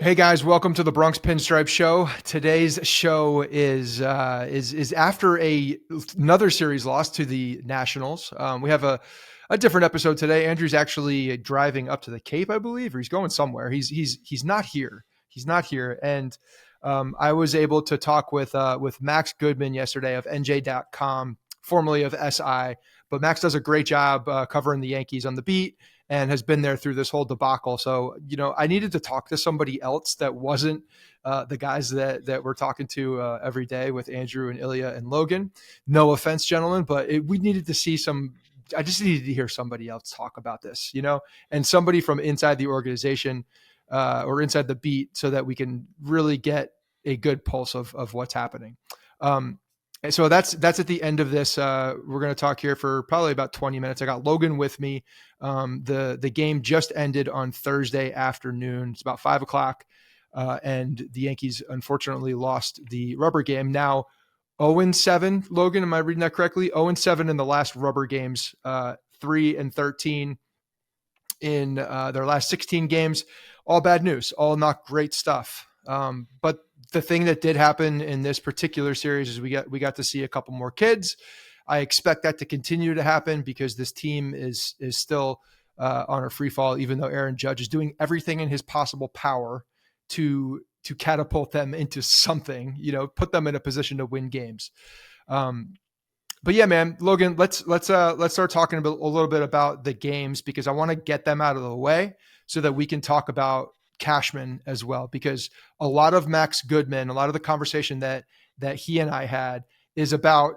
Hey guys, welcome to the Bronx Pinstripe Show. Today's show is after another series loss to the Nationals. We have a different episode today. Andrew's actually driving up to the Cape, I believe, or he's going somewhere. He's not here. He's not here, and I was able to talk with Max Goodman yesterday of NJ.com, formerly of SI. But Max does a great job covering the Yankees on the beat and has been there through this whole debacle. So, I needed to talk to somebody else that wasn't the guys that we're talking to every day with Andrew and Ilya and Logan. No offense, gentlemen, but we needed to see I just needed to hear somebody else talk about this, and somebody from inside the organization or inside the beat so that we can really get a good pulse of what's happening. And so that's at the end of this. We're going to talk here for probably about 20 minutes. I got Logan with me. The game just ended on Thursday afternoon. It's about 5:00. And the Yankees unfortunately lost the rubber game. Now 0-7, Logan, am I reading that correctly? 0-7 in the last rubber games, 3-13 in their last 16 games. All bad news, all not great stuff. But the thing that did happen in this particular series is we got to see a couple more kids. I expect that to continue to happen because this team is still on a free fall, even though Aaron Judge is doing everything in his possible power to catapult them into something, put them in a position to win games. But yeah, man, Logan, let's start talking a little bit about the games because I want to get them out of the way so that we can talk about Cashman as well, because a lot of Max Goodman, a lot of the conversation that he and I had is about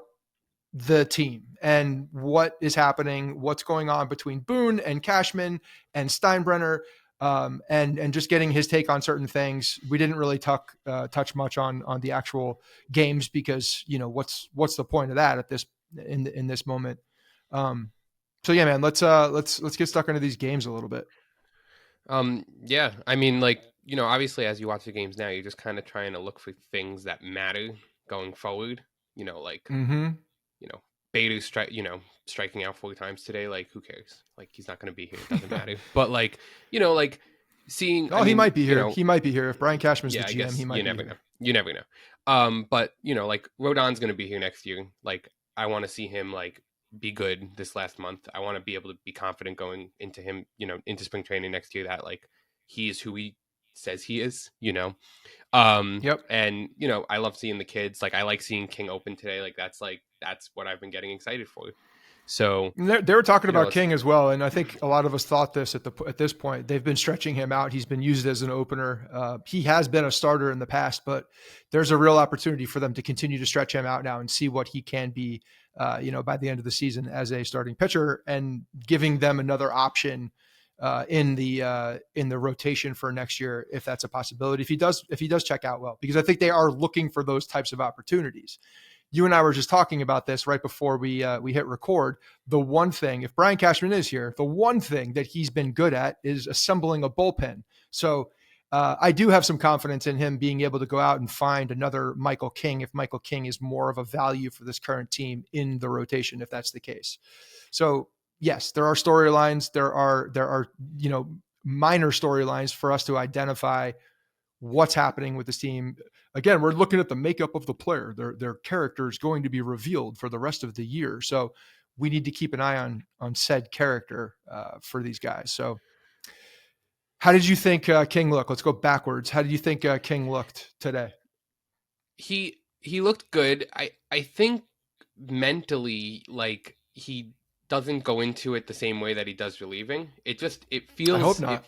the team and what is happening, what's going on between Boone and Cashman and Steinbrenner, and just getting his take on certain things. We didn't really touch much on the actual games because what's the point of that at this in this moment. So yeah, man, let's get stuck into these games a little bit. Yeah, I mean, obviously as you watch the games now, you're just kind of trying to look for things that matter going forward, Beidou striking out 4 times today. Like, who cares? Like, he's not going to be here. It doesn't matter. But seeing, he might be here. He might be here. If Brian Cashman's the GM, I guess he might you be never here. know. You never know. But Rodon's going to be here next year. Like, I want to see him be good this last month. I want to be able to be confident going into him, into spring training next year that he is who he says he is, Yep. And I love seeing the kids. I like seeing King open today. That's what I've been getting excited for. So they were talking about King as well, and I think a lot of us thought this at this point. They've been stretching him out. He's been used as an opener. He has been a starter in the past, but there's a real opportunity for them to continue to stretch him out now and see what he can be, by the end of the season as a starting pitcher, and giving them another option in the rotation for next year if that's a possibility. If he does check out well, because I think they are looking for those types of opportunities. You and I were just talking about this right before we hit record. The one thing, if Brian Cashman is here, the one thing that he's been good at is assembling a bullpen. So I do have some confidence in him being able to go out and find another Michael King if Michael King is more of a value for this current team in the rotation, if that's the case. So yes, there are storylines. There are minor storylines for us to identify what's happening with this team. Again, we're looking at the makeup of the player. Their character is going to be revealed for the rest of the year. So we need to keep an eye on said character for these guys. So how did you think King looked? Let's go backwards. How did you think King looked today? He looked good. I think mentally, he doesn't go into it the same way that he does relieving. It feels. I hope not.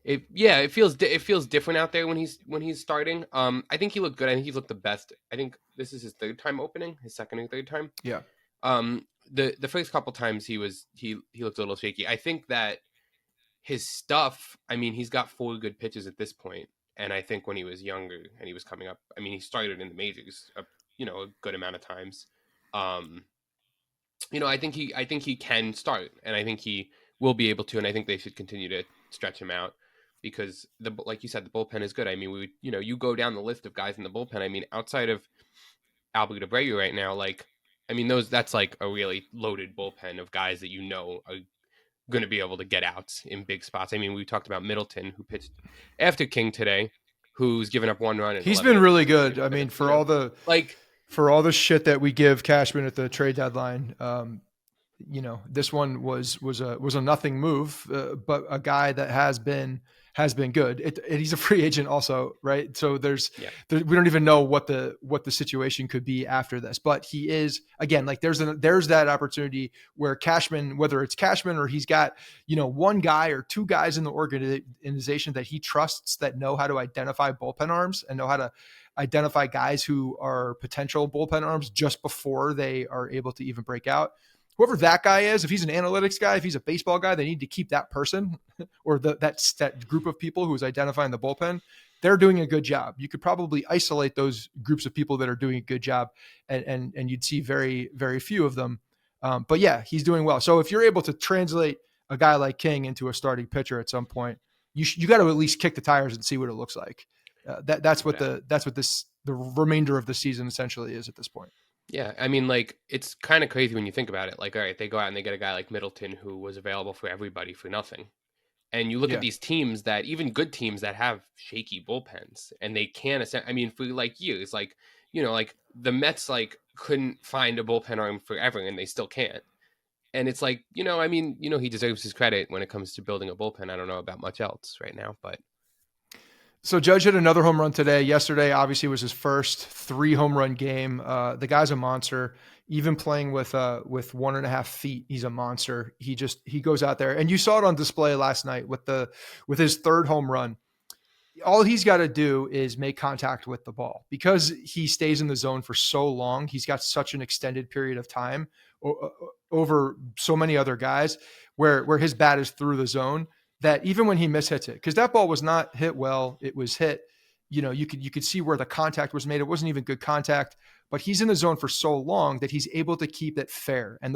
It feels different out there when he's starting. I think he looked good. I think he looked the best. I think this is his third time opening, his second or third time. Yeah. The first couple times he looked a little shaky. I think that his stuff, he's got 4 good pitches at this point. And I think when he was younger and he was coming up, he started in the majors, a good amount of times. I think he can start, and I think he will be able to, and I think they should continue to stretch him out because like you said, the bullpen is good. You go down the list of guys in the bullpen. Outside of Albert Abreu right now, that's a really loaded bullpen of guys that are going to be able to get outs in big spots. We talked about Middleton, who pitched after King today, who's given up 1 run in He's 11 been really innings. good. I mean, You know, like for all the shit that we give Cashman at the trade deadline, this one was a nothing move, but a guy that has been good. He's a free agent also, right? So yeah, we don't even know what the situation could be after this, but he is, again, like there's that opportunity where Cashman, whether it's Cashman or he's got, one guy or two guys in the organization that he trusts that know how to identify bullpen arms and know how to identify guys who are potential bullpen arms just before they are able to even break out. Whoever that guy is, if he's an analytics guy, if he's a baseball guy, they need to keep that person or that group of people who is identifying the bullpen. They're doing a good job. You could probably isolate those groups of people that are doing a good job, and you'd see very, very few of them. But yeah, he's doing well. So if you're able to translate a guy like King into a starting pitcher at some point, you got to at least kick the tires and see what it looks like. That's what the remainder of the season essentially is at this point. yeah. I mean, like it's kind of crazy when you think about it. Like, all right, they go out and they get a guy like Middleton who was available for everybody for nothing. And you look at Yeah. these teams that even good teams that have shaky bullpens and they can't. I mean, for like you, it's like, like the Mets like couldn't find a bullpen arm forever and they still can't. And it's like, I mean, he deserves his credit when it comes to building a bullpen. I don't know about much else right now, but. So Judge hit another home run today. Yesterday, obviously, was his first 3 home run game. The guy's a monster. Even playing with 1.5 feet, he's a monster. He goes out there, and you saw it on display last night with his third home run. All he's got to do is make contact with the ball because he stays in the zone for so long. He's got such an extended period of time over so many other guys where his bat is through the zone that even when he mishits it, because that ball was not hit well, it was hit. You could see where the contact was made. It wasn't even good contact, but he's in the zone for so long that he's able to keep it fair. And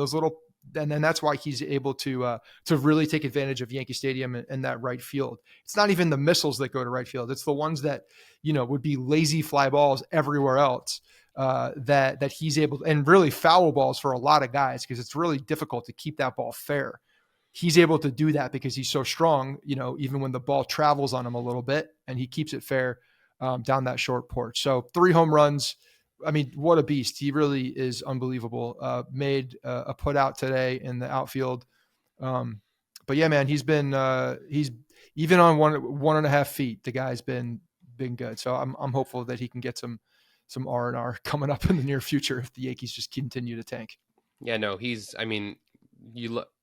then that's why he's able to really take advantage of Yankee Stadium and that right field. It's not even the missiles that go to right field. It's the ones that, would be lazy fly balls everywhere else that he's able to, and really foul balls for a lot of guys, because it's really difficult to keep that ball fair. He's able to do that because he's so strong, even when the ball travels on him a little bit, and he keeps it fair down that short porch. So 3 home runs. I mean, what a beast. He really is unbelievable. Made a put out today in the outfield. But yeah, man, he's even on 1.5 feet. The guy's been good. So I'm hopeful that he can get some R&R coming up in the near future if the Yankees just continue to tank. Yeah, no, I mean,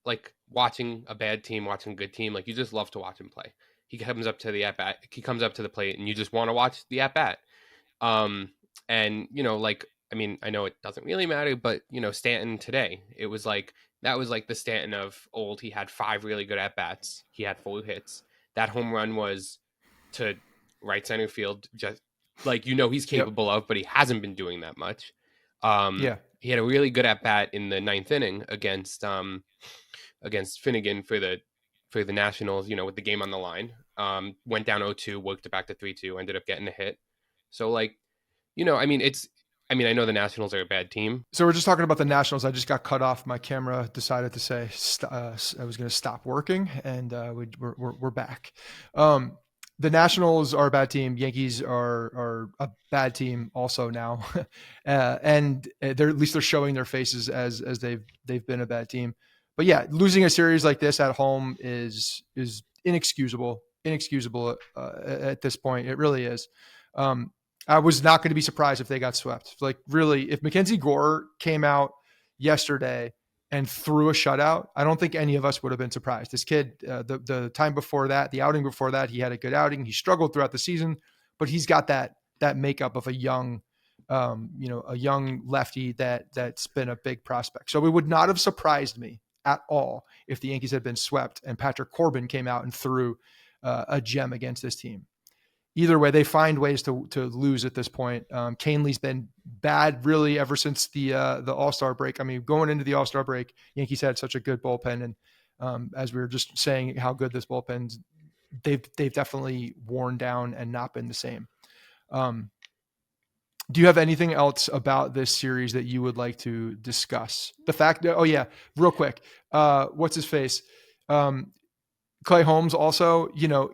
like watching a bad team, watching a good team, like you just love to watch him play. He comes up to the plate and you just want to watch the at bat. And like, I mean, I know it doesn't really matter, but Stanton today, it was like, that was like the Stanton of old. He had 5 really good at bats. He had 4 hits. That home run was to right center field, just like, he's capable of, but he hasn't been doing that much. He had a really good at bat in the 9th inning against Finnegan for the Nationals, with the game on the line. Went down 0-2, worked it back to 3-2, ended up getting a hit. So like, I mean, I know the Nationals are a bad team. So we're just talking about the Nationals. I just got cut off. My camera decided to say I was going to stop working, and we're back. The Nationals are a bad team. Yankees are a bad team also now, and at least they're showing their faces as they've been a bad team. But yeah, losing a series like this at home is inexcusable at this point. It really is. I was not going to be surprised if they got swept. Like, really, if Mackenzie Gore came out yesterday and threw a shutout, I don't think any of us would have been surprised. This kid, the time before that, the outing before that, he had a good outing. He struggled throughout the season, but he's got that makeup of a young lefty that's been a big prospect. So it would not have surprised me at all if the Yankees had been swept and Patrick Corbin came out and threw a gem against this team. Either way, they find ways to lose at this point. Canley's been bad really ever since the All-Star break. I mean, going into the All-Star break, Yankees had such a good bullpen, and as we were just saying, how good this bullpen, they've definitely worn down and not been the same. Do you have anything else about this series that you would like to discuss? The fact that, real quick, what's his face? Clay Holmes also,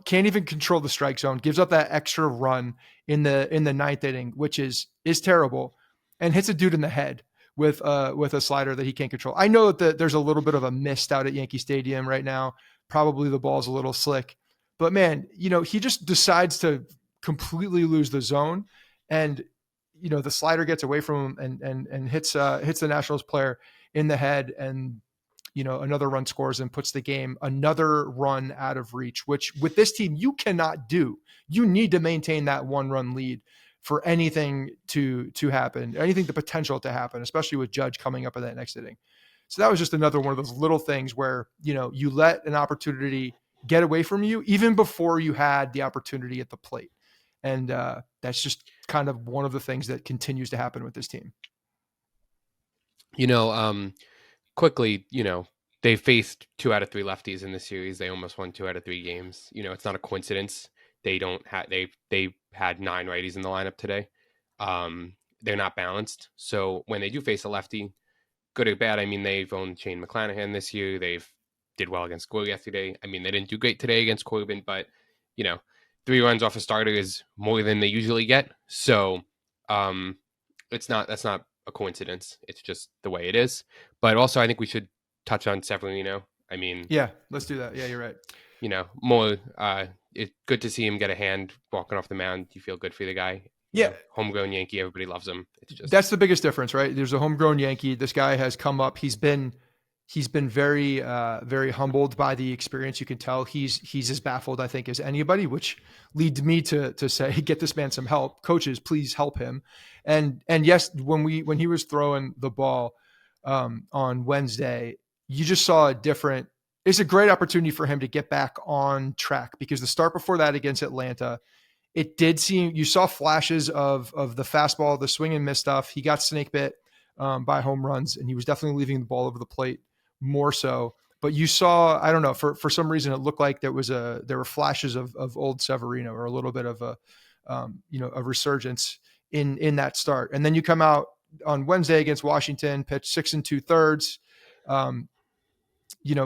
can't even control the strike zone, gives up that extra run in the ninth inning, which is terrible, and hits a dude in the head with a slider that he can't control. I know that there's a little bit of a mist out at Yankee Stadium right now. Probably the ball's a little slick, but man, he just decides to completely lose the zone, and the slider gets away from him and hits the Nationals player in the head, and another run scores and puts the game another run out of reach, which with this team you cannot do. You need to maintain that 1-run lead for anything to happen, anything the potential to happen, especially with Judge coming up in that next inning. So that was just another one of those little things where, you let an opportunity get away from you even before you had the opportunity at the plate. And that's just kind of one of the things that continues to happen with this team. Quickly, they faced 2 out of 3 lefties in the series. They almost won 2 out of 3 games. It's not a coincidence. They had 9 righties in the lineup today. They're not balanced. So when they do face a lefty, good or bad, I mean, they've owned Shane McClanahan this year. They've did well against Gore yesterday. I mean, they didn't do great today against Corbin, but 3 runs off a starter is more than they usually get. So that's not a coincidence. It's just the way it is. But also, I think we should touch on Severino. I mean, yeah, let's do that. Yeah, you're right. More. It's good to see him get a hand walking off the mound. You feel good for the guy. Homegrown Yankee. Everybody loves him. It's just that's the biggest difference, right? There's a homegrown Yankee. This guy has come up. He's been very very humbled by the experience. You can tell he's as baffled, I think, as anybody, which leads me to say, get this man some help. Coaches, please help him. And yes, when he was throwing the ball on Wednesday, you just saw it's a great opportunity for him to get back on track, because the start before that against Atlanta, it did seem, you saw flashes of the fastball, the swing and miss stuff. He got snake bit by home runs, and he was definitely leaving the ball over the plate more so. But you saw, I don't know, for some reason it looked like there were flashes of old Severino, or a little bit of a resurgence in that start. And then you come out on Wednesday against Washington, pitched 6 2/3.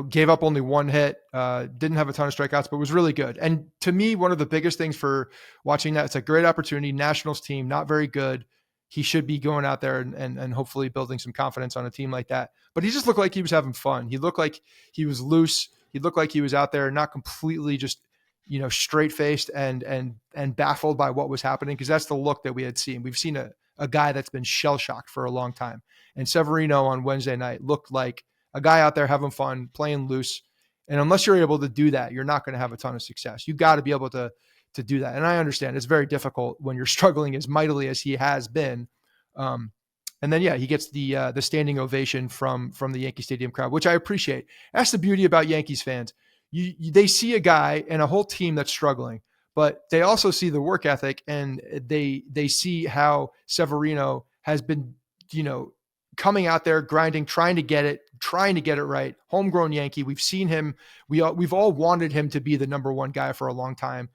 Gave up only 1 hit, didn't have a ton of strikeouts, but was really good. And to me, one of the biggest things for watching that, it's a great opportunity. Nationals team, not very good. He should be going out there and hopefully building some confidence on a team like that. But he just looked like he was having fun. He looked like he was loose. He looked like he was out there, not completely just, straight faced and baffled by what was happening. Cause that's the look that we had seen. We've seen a guy that's been shell shocked for a long time. And Severino on Wednesday night looked like a guy out there having fun, playing loose. And unless you're able to do that, you're not going to have a ton of success. You got to be able to do that. And I understand it's very difficult when you're struggling as mightily as he has been. And then, he gets the standing ovation from the Yankee Stadium crowd, which I appreciate. That's the beauty about Yankees fans. They see a guy and a whole team that's struggling, but they also see the work ethic, and they see how Severino has been, coming out there, grinding, trying to get it right. Homegrown Yankee. We've seen him. We've all wanted him to be the number 1 guy for a long time.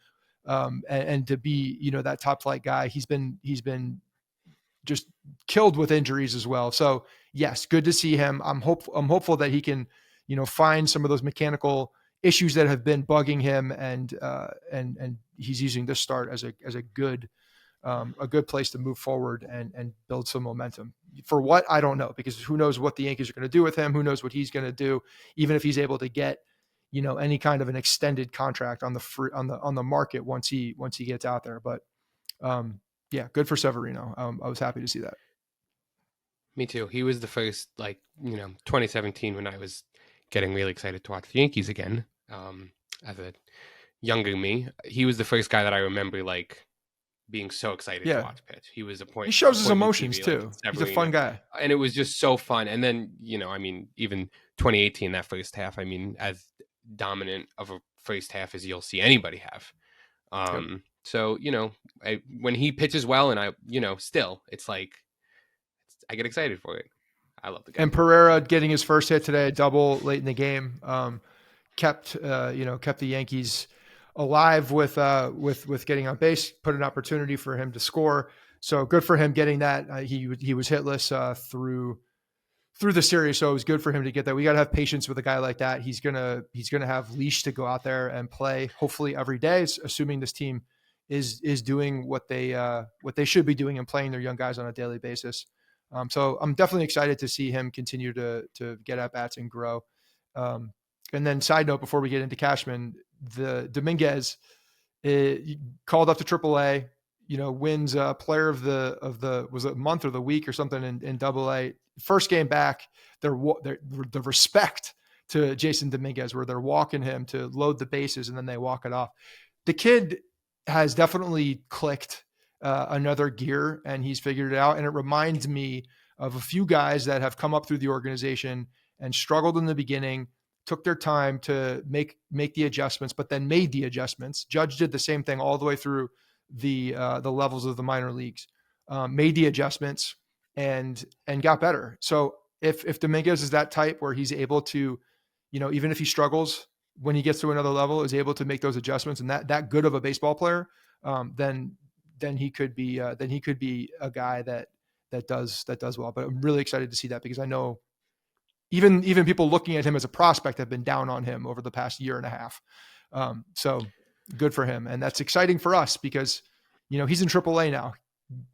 And to be, that top flight guy. He's been just killed with injuries as well. So yes, good to see him. I'm hopeful that he can, find some of those mechanical issues that have been bugging him, and he's using this start as a good place to move forward and build some momentum. For what, I don't know, because who knows what the Yankees are going to do with him? Who knows what he's going to do? Even if he's able to get, any kind of an extended contract on the market once he gets out there. But good for Severino. I was happy to see that. Me too. He was the first, 2017, when I was getting really excited to watch the Yankees again. As a younger me, he was the first guy that I remember being so excited to watch pitch. He was a point. He shows his emotions TV, too. He's a fun guy, and it was just so fun. And then even 2018, that first half, as dominant of a first half as you'll see anybody have. So when he pitches well, and still, it's like I get excited for it. I love the guy. And Pereira getting his first hit today, a double late in the game, kept the Yankees alive with getting on base, put an opportunity for him to score. So good for him getting that. He was hitless through through the series. So it was good for him to get that. We got to have patience with a guy like that. He's gonna have leash to go out there and play, hopefully every day, assuming this team is doing what they should be doing and playing their young guys on a daily basis. So I'm definitely excited to see him continue to get at bats and grow. And then side note, before we get into Cashman, the Dominguez called up to AAA, wins player of the was it month or the week or something in AA. First game back, the respect to Jason Dominguez, where they're walking him to load the bases and then they walk it off. The kid has definitely clicked another gear and he's figured it out. And it reminds me of a few guys that have come up through the organization and struggled in the beginning, took their time to make the adjustments, but then made the adjustments. Judge did the same thing all the way through the levels of the minor leagues, made the adjustments and got better. So if Dominguez is that type where he's able to, even if he struggles when he gets to another level, is able to make those adjustments and that good of a baseball player, then he could be a guy that does well. But I'm really excited to see that because I know even people looking at him as a prospect have been down on him over the past year and a half. So good for him. And that's exciting for us because, he's in AAA now.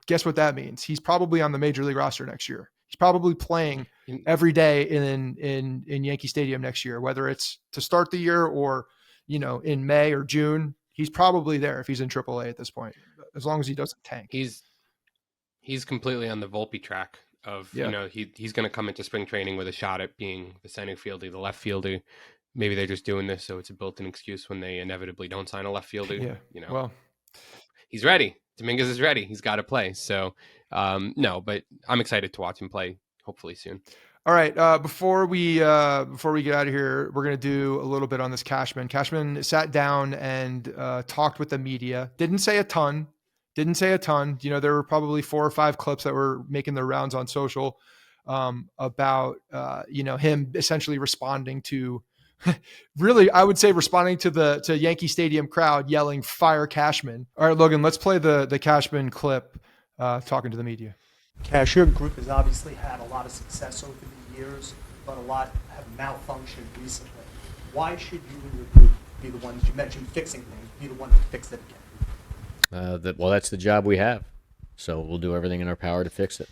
Guess what that means? He's probably on the major league roster next year. He's probably playing every day in Yankee Stadium next year, whether it's to start the year or, in May or June. He's probably there if he's in AAA at this point, as long as he doesn't tank. He's completely on the Volpe track of, he's going to come into spring training with a shot at being the center fielder, the left fielder. Maybe they're just doing this so it's a built-in excuse when they inevitably don't sign a left fielder. Yeah. Well, he's ready. Dominguez is ready. He's got to play. So, no, but I'm excited to watch him play hopefully soon. All right. Before we get out of here, we're going to do a little bit on this Cashman. Cashman sat down and talked with the media. Didn't say a ton. There were probably 4 or 5 clips that were making their rounds on social about, him essentially responding to really, I would say responding to Yankee Stadium crowd yelling, "Fire Cashman." All right, Logan, let's play the Cashman clip talking to the media. Cash, your group has obviously had a lot of success over the years, but a lot have malfunctioned recently. Why should you and your group be the ones, you mentioned fixing things, be the one to fix it again? Well, that's the job we have. So we'll do everything in our power to fix it.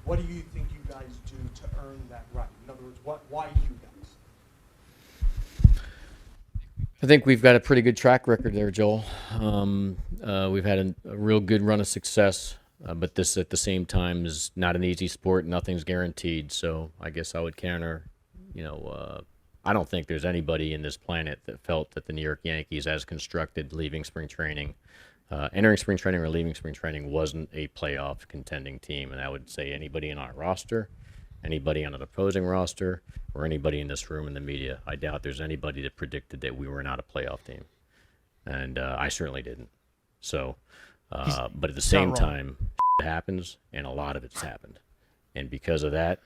What do you think you guys do to earn that right? In other words, why you guys? I think we've got a pretty good track record there, Joel. We've had a real good run of success, but this at the same time is not an easy sport. Nothing's guaranteed. So I guess I would counter, I don't think there's anybody in this planet that felt that the New York Yankees, as constructed, leaving spring training, entering spring training or leaving spring training, wasn't a playoff contending team. And I would say anybody in our roster, anybody on an opposing roster, or anybody in this room in the media, I doubt there's anybody that predicted that we were not a playoff team. And I certainly didn't. So, but at the same time, it happens, and a lot of it's happened. And because of that,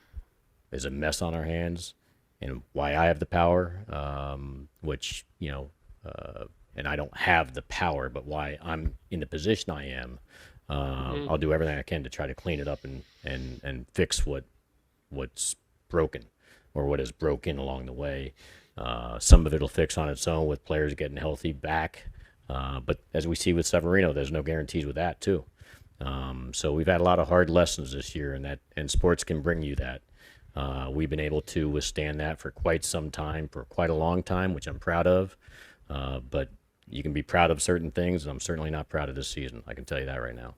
there's a mess on our hands. And why I have the power, which, and I don't have the power, but why I'm in the position I am, I'll do everything I can to try to clean it up and fix what's broken or what is broken along the way. Some of it will fix on its own with players getting healthy back. But as we see with Severino, there's no guarantees with that too. So we've had a lot of hard lessons this year, and sports can bring you that. We've been able to withstand that for quite some time, for quite a long time, which I'm proud of. But you can be proud of certain things, and I'm certainly not proud of this season. I can tell you that right now.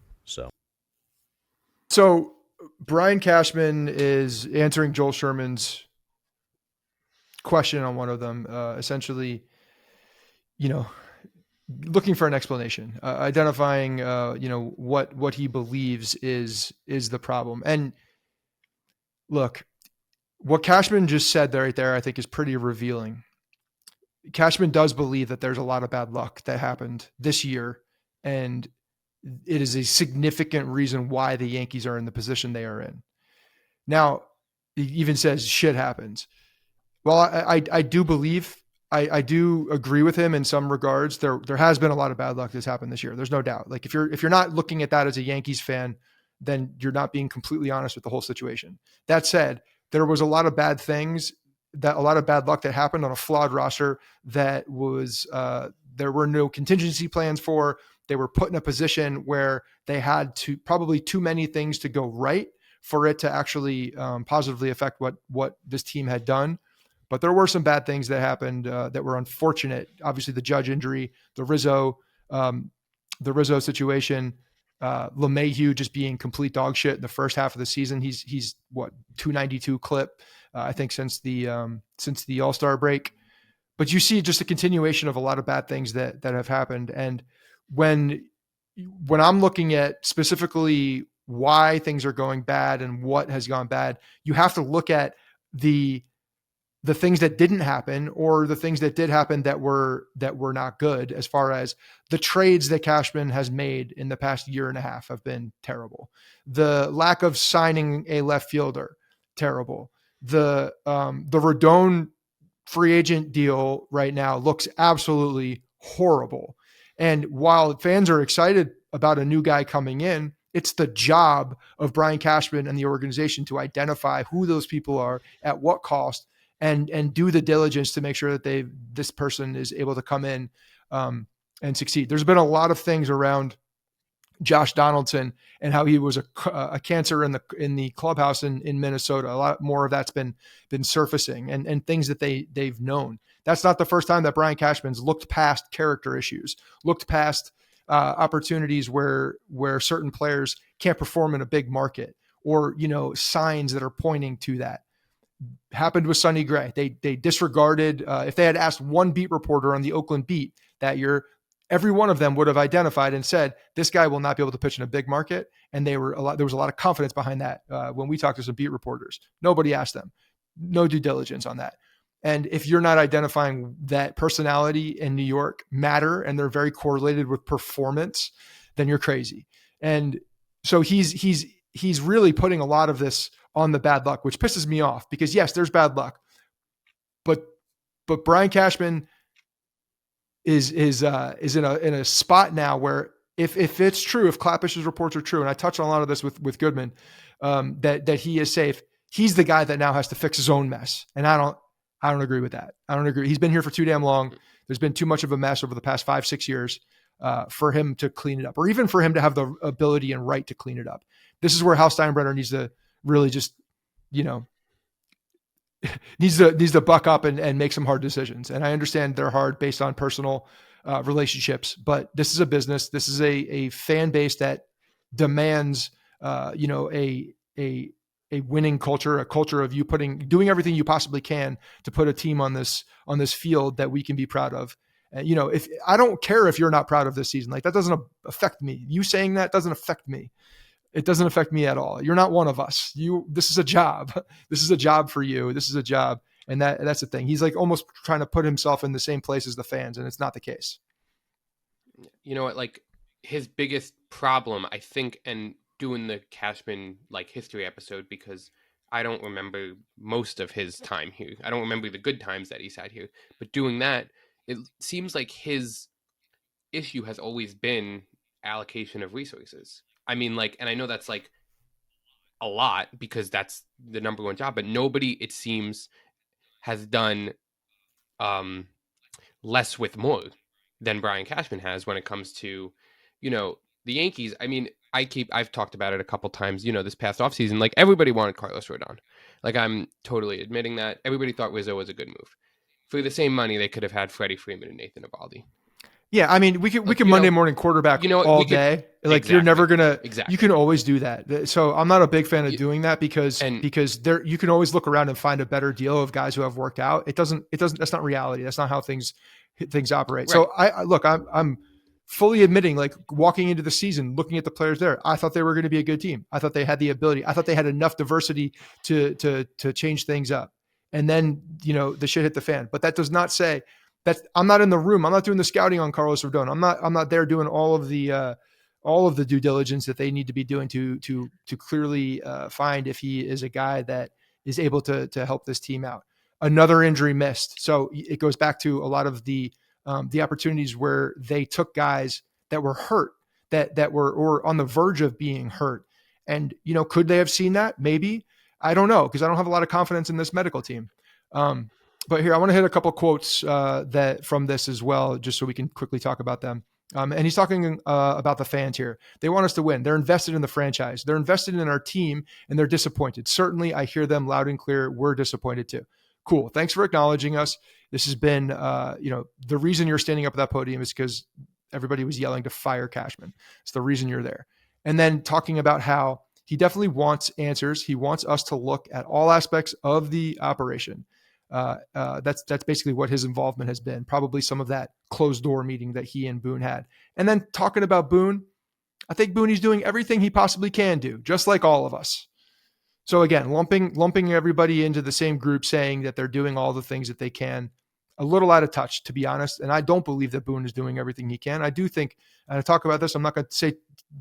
So Brian Cashman is answering Joel Sherman's question on one of them, essentially, looking for an explanation, identifying, what he believes is the problem. And look, what Cashman just said right there, I think is pretty revealing. Cashman does believe that there's a lot of bad luck that happened this year, and it is a significant reason why the Yankees are in the position they are in. Now, he even says shit happens. Well, I do believe, I do agree with him in some regards. There has been a lot of bad luck that's happened this year. There's no doubt. Like if you're not looking at that as a Yankees fan, then you're not being completely honest with the whole situation. That said, there was a lot of bad things, that a lot of bad luck that happened on a flawed roster that was there were no contingency plans for. They were put in a position where they had to probably too many things to go right for it to actually positively affect what this team had done. But there were some bad things that happened that were unfortunate. Obviously, the Judge injury, the Rizzo situation, LeMahieu just being complete dog shit in the first half of the season. He's what, 292 clip, I think, since the All-Star break. But you see just a continuation of a lot of bad things that have happened. And when I'm looking at specifically why things are going bad and what has gone bad, you have to look at the things that didn't happen, or the things that did happen that were not good. As far as the trades that Cashman has made in the past year and a half have been terrible. The lack of signing a left fielder, terrible. The Rodon free agent deal right now looks absolutely horrible. And while fans are excited about a new guy coming in, it's the job of Brian Cashman and the organization to identify who those people are, at what cost, and do the diligence to make sure that this person is able to come in and succeed. There's been a lot of things around Josh Donaldson and how he was a cancer in the clubhouse in Minnesota. A lot more of that's been surfacing, and things that they've known. That's not the first time that Brian Cashman's looked past character issues, looked past opportunities where certain players can't perform in a big market, or signs that are pointing to that. Happened with Sonny Gray. They disregarded. If they had asked one beat reporter on the Oakland beat that year, every one of them would have identified and said, this guy will not be able to pitch in a big market. And there was a lot of confidence behind that. When we talked to some beat reporters, nobody asked them, no due diligence on that. And if you're not identifying that personality in New York matter, and they're very correlated with performance, then you're crazy. And so he's really putting a lot of this on the bad luck, which pisses me off, because yes, there's bad luck, but Brian Cashman is in a spot now where if it's true, if Klappish's reports are true, and I touched on a lot of this with Goodman, that he is safe, he's the guy that now has to fix his own mess. And I don't agree with that. I don't agree. He's been here for too damn long. There's been too much of a mess over the past 5-6 years for him to clean it up, or even for him to have the ability and right to clean it up. This is where Hal Steinbrenner needs to really just, needs to buck up and make some hard decisions. And I understand they're hard based on personal relationships, but this is a business. This is a fan base that demands, a winning culture, a culture of you doing everything you possibly can to put a team on this field that we can be proud of. And, if I don't care if you're not proud of this season, like, that doesn't affect me. You saying that doesn't affect me. It doesn't affect me at all. You're not one of us. This is a job. This is a job for you. This is a job. And that's the thing. He's like almost trying to put himself in the same place as the fans, and it's not the case. You know what? Like, his biggest problem, I think, and doing the Cashman history episode, because I don't remember most of his time here. I don't remember the good times that he sat here. But doing that, it seems like his issue has always been allocation of resources. I mean, and I know that's a lot, because that's the number one job, but nobody, it seems, has done less with more than Brian Cashman has when it comes to, the Yankees. I mean, I've talked about it a couple times, this past offseason, everybody wanted Carlos Rodon. I'm totally admitting that. Everybody thought Rizzo was a good move. For the same money, they could have had Freddie Freeman and Nathan Eovaldi. Yeah, I mean, we can Monday morning quarterback all day. Exactly, you're never gonna. Exactly. You can always do that. So I'm not a big fan of doing that, because you can always look around and find a better deal of guys who have worked out. It doesn't. That's not reality. That's not how things operate. Right. So I'm fully admitting, walking into the season, looking at the players there, I thought they were going to be a good team. I thought they had the ability. I thought they had enough diversity to change things up. And then the shit hit the fan. But that does not say that I'm not in the room. I'm not doing the scouting on Carlos Rodon. I'm not there doing all of the due diligence that they need to be doing to clearly find if he is a guy that is able to help this team out. Another injury missed. So it goes back to a lot of the opportunities where they took guys that were hurt, that were or on the verge of being hurt. And, could they have seen that? Maybe. I don't know, because I don't have a lot of confidence in this medical team. But here, I want to hit a couple quotes that from this as well, just so we can quickly talk about them. And he's talking about the fans here. They want us to win. They're invested in the franchise. They're invested in our team, and they're disappointed. Certainly, I hear them loud and clear. We're disappointed too. Cool. Thanks for acknowledging us. This has been, the reason you're standing up at that podium is because everybody was yelling to fire Cashman. It's the reason you're there. And then talking about how he definitely wants answers. He wants us to look at all aspects of the operation. That's basically what his involvement has been. Probably some of that closed door meeting that he and Boone had. And then talking about Boone, I think Boone, he's doing everything he possibly can do, just like all of us. So again, lumping everybody into the same group, saying that they're doing all the things that they can, a little out of touch, to be honest. And I don't believe that Boone is doing everything he can. I do think, and I talk about this, I'm not going to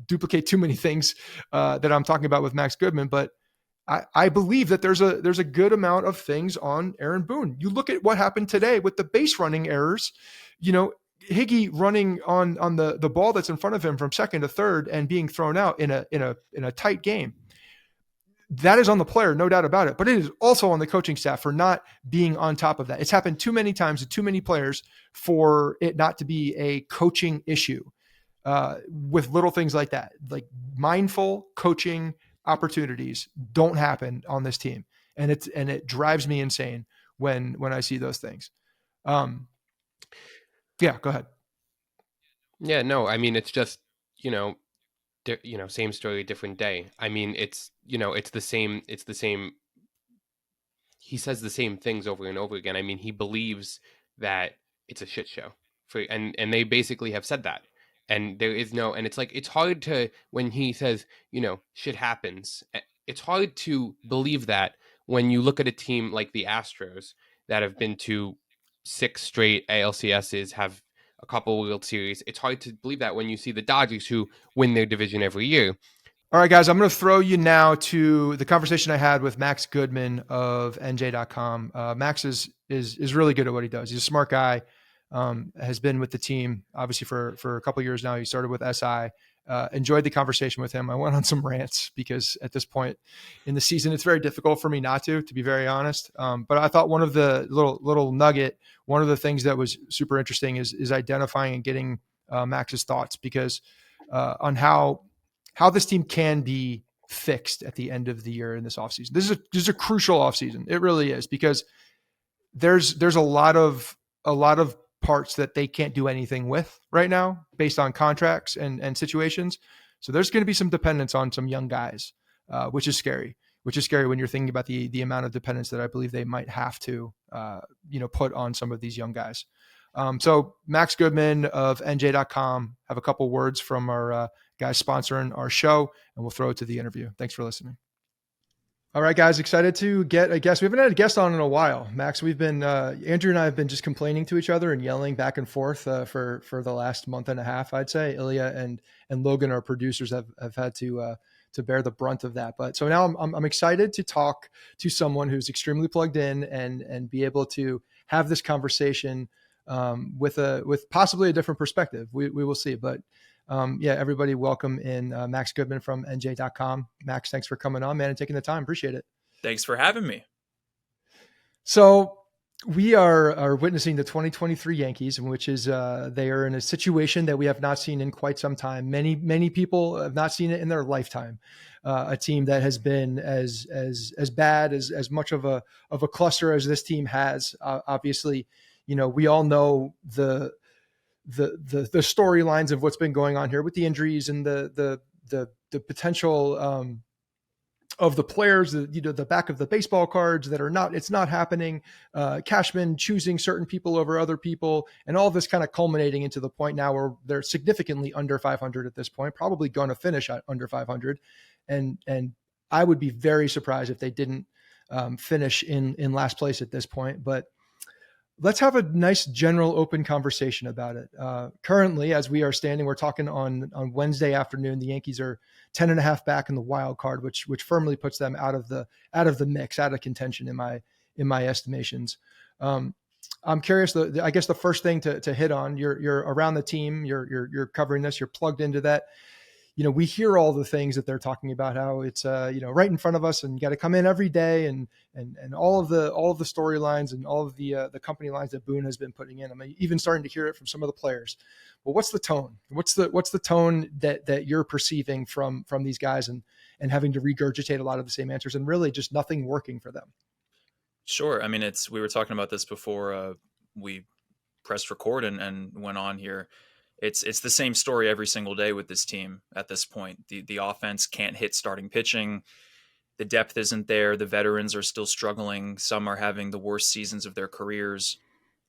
duplicate too many things that I'm talking about with Max Goodman, but I believe that there's a good amount of things on Aaron Boone. You look at what happened today with the base running errors, Higgy running on the ball that's in front of him from second to third and being thrown out in a tight game. That is on the player, no doubt about it. But it is also on the coaching staff for not being on top of that. It's happened too many times to too many players for it not to be a coaching issue with little things like that. Like mindful coaching opportunities don't happen on this team. And it drives me insane when I see those things. Yeah, go ahead. Yeah, no, I mean, it's just, same story, different day. I mean, it's the same. He says the same things over and over again. I mean, he believes that it's a shit show and they basically have said that. And there is and it's like, it's hard to, when he says, shit happens, it's hard to believe that when you look at a team like the Astros that have been to 6 straight ALCSs, have a couple World Series. It's hard to believe that when you see the Dodgers, who win their division every year. All right, guys, I'm going to throw you now to the conversation I had with Max Goodman of NJ.com. Max is really good at what he does. He's a smart guy, has been with the team, obviously, for a couple of years now. He started with SI. Enjoyed the conversation with him. I went on some rants because at this point in the season, it's very difficult for me not to be very honest. But I thought one of the little nugget, one of the things that was super interesting is identifying and getting Max's thoughts, because on how this team can be fixed at the end of the year in this offseason. This is a crucial offseason. It really is, because there's a lot of parts that they can't do anything with right now based on contracts and situations. So there's going to be some dependence on some young guys, which is scary when you're thinking about the amount of dependence that I believe they might have to, put on some of these young guys. So Max Goodman of NJ.com, have a couple words from our guys sponsoring our show, and we'll throw it to the interview. Thanks for listening. All right, guys, excited to get a guest. We haven't had a guest on in a while. Max, we've been, Andrew and I have been just complaining to each other and yelling back and forth for the last month and a half, I'd say. Ilya and Logan, our producers, have had to bear the brunt of that. But so now I'm excited to talk to someone who's extremely plugged in and be able to have this conversation with possibly a different perspective. We will see. But everybody, welcome in Max Goodman from NJ.com. Max, thanks for coming on, man, and taking the time. Appreciate it. Thanks for having me. So we are witnessing the 2023 Yankees, in which is they are in a situation that we have not seen in quite some time. Many people have not seen it in their lifetime. A team that has been as bad, as much of a cluster as this team has. Obviously, we all know the storylines of what's been going on here with the injuries and the potential of the players, the back of the baseball cards that are not, it's not happening. Cashman choosing certain people over other people, and all this kind of culminating into the point now where they're significantly under 500 at this point, probably going to finish at under 500. And I would be very surprised if they didn't finish in last place at this point, but let's have a nice general open conversation about it. Currently, as we are standing, we're talking on Wednesday afternoon. The Yankees are 10.5 back in the wild card, which firmly puts them out of the mix, out of contention in my estimations. I'm curious. I guess the first thing to hit on, you're around the team, you're covering this, you're plugged into that. we hear all the things that they're talking about, how it's, right in front of us and you got to come in every day and all of the storylines and all of the company lines that Boone has been putting in. I mean, even starting to hear it from some of the players. Well, what's the tone? What's the tone that you're perceiving from these guys and having to regurgitate a lot of the same answers and really just nothing working for them? Sure. I mean, we were talking about this before we pressed record and went on here. It's the same story every single day with this team at this point. The offense can't hit starting pitching. The depth isn't there. The veterans are still struggling. Some are having the worst seasons of their careers.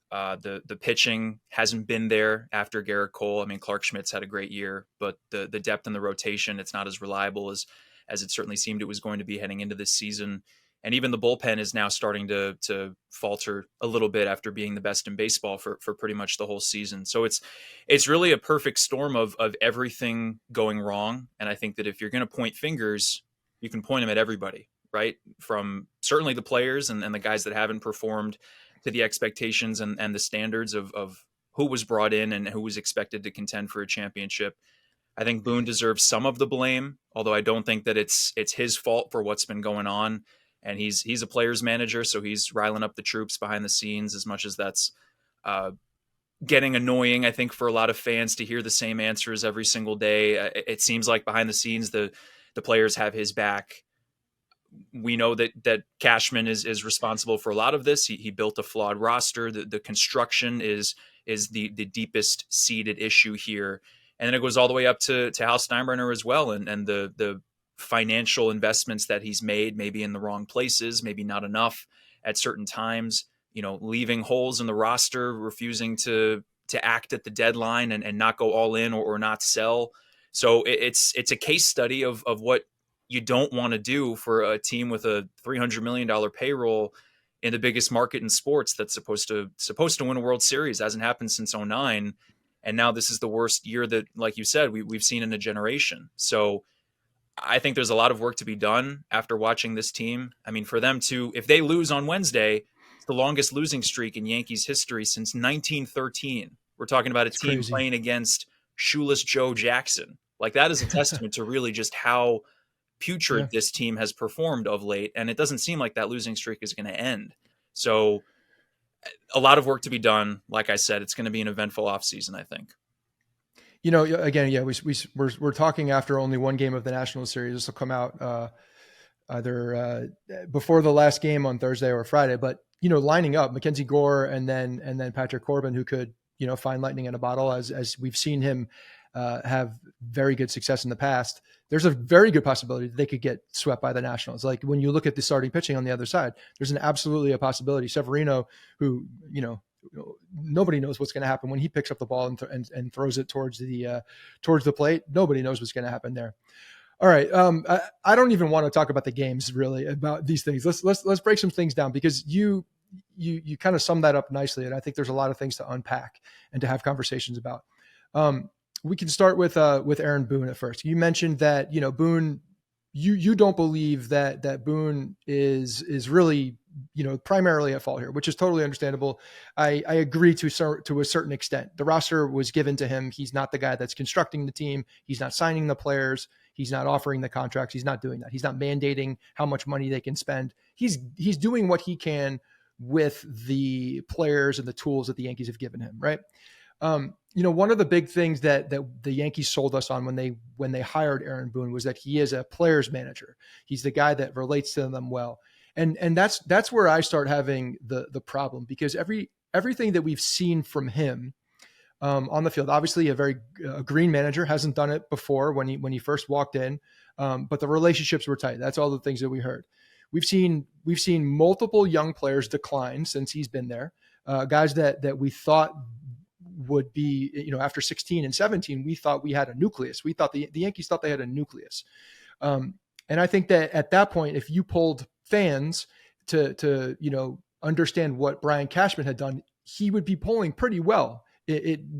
The pitching hasn't been there after Garrett Cole. I mean, Clark Schmidt's had a great year, but the depth in the rotation, it's not as reliable as it certainly seemed it was going to be heading into this season. And even the bullpen is now starting to falter a little bit after being the best in baseball for pretty much the whole season. So it's really a perfect storm of everything going wrong. And I think that if you're going to point fingers, you can point them at everybody, right? From certainly the players and the guys that haven't performed to the expectations and the standards of who was brought in and who was expected to contend for a championship. I think Boone deserves some of the blame, although I don't think that it's his fault for what's been going on. And he's a player's manager, so he's riling up the troops behind the scenes, as much as that's getting annoying, I think, for a lot of fans to hear the same answers every single day. It seems like behind the scenes, the players have his back. We know that Cashman is responsible for a lot of this. He built a flawed roster. The construction is the deepest seated issue here. And then it goes all the way up to Hal Steinbrenner as well, and the financial investments that he's made, maybe in the wrong places, maybe not enough at certain times, leaving holes in the roster, refusing to act at the deadline and not go all in or not sell. So it's a case study of what you don't want to do for a team with a $300 million payroll in the biggest market in sports that's supposed to win a World Series. Hasn't happened since 2009. And now this is the worst year that, like you said, we've seen in a generation. So I think there's a lot of work to be done after watching this team. I mean, for them to, if they lose on Wednesday, it's the longest losing streak in Yankees history since 1913. We're talking about a team crazy. Playing against shoeless Joe Jackson. Like, that is a testament to really just how putrid this team has performed of late. And it doesn't seem like that losing streak is going to end. So a lot of work to be done. Like I said, it's going to be an eventful offseason, I think. Again, we're talking after only one game of the National Series. This will come out either before the last game on Thursday or Friday. But lining up Mackenzie Gore and then Patrick Corbin, who could find lightning in a bottle, as we've seen him have very good success in the past. There's a very good possibility that they could get swept by the Nationals. Like, when you look at the starting pitching on the other side, there's absolutely a possibility. Severino, who nobody knows what's going to happen when he picks up the ball and throws it towards the plate. Nobody knows what's going to happen there. All right. I don't even want to talk about the games, really, about these things. Let's break some things down, because you kind of summed that up nicely. And I think there's a lot of things to unpack and to have conversations about. We can start with Aaron Boone at first. You mentioned that, Boone, you don't believe that Boone is really, primarily at fault here, which is totally understandable. I agree to a certain extent. The roster was given to him. He's not the guy that's constructing the team. He's not signing the players. He's not offering the contracts. He's not doing that. He's not mandating how much money they can spend. He's doing what he can with the players and the tools that the Yankees have given him, right? One of the big things that the Yankees sold us on when they hired Aaron Boone was that he is a player's manager. He's the guy that relates to them well. And that's where I start having the problem, because everything that we've seen from him on the field, obviously a green manager, hasn't done it before when he first walked in, but the relationships were tight. That's all the things that we heard. We've seen multiple young players decline since he's been there. Guys that we thought would be, after 16 and 17, we thought we had a nucleus. We thought the Yankees thought they had a nucleus. And I think that at that point, if you pulled fans to understand what Brian Cashman had done, he would be polling pretty well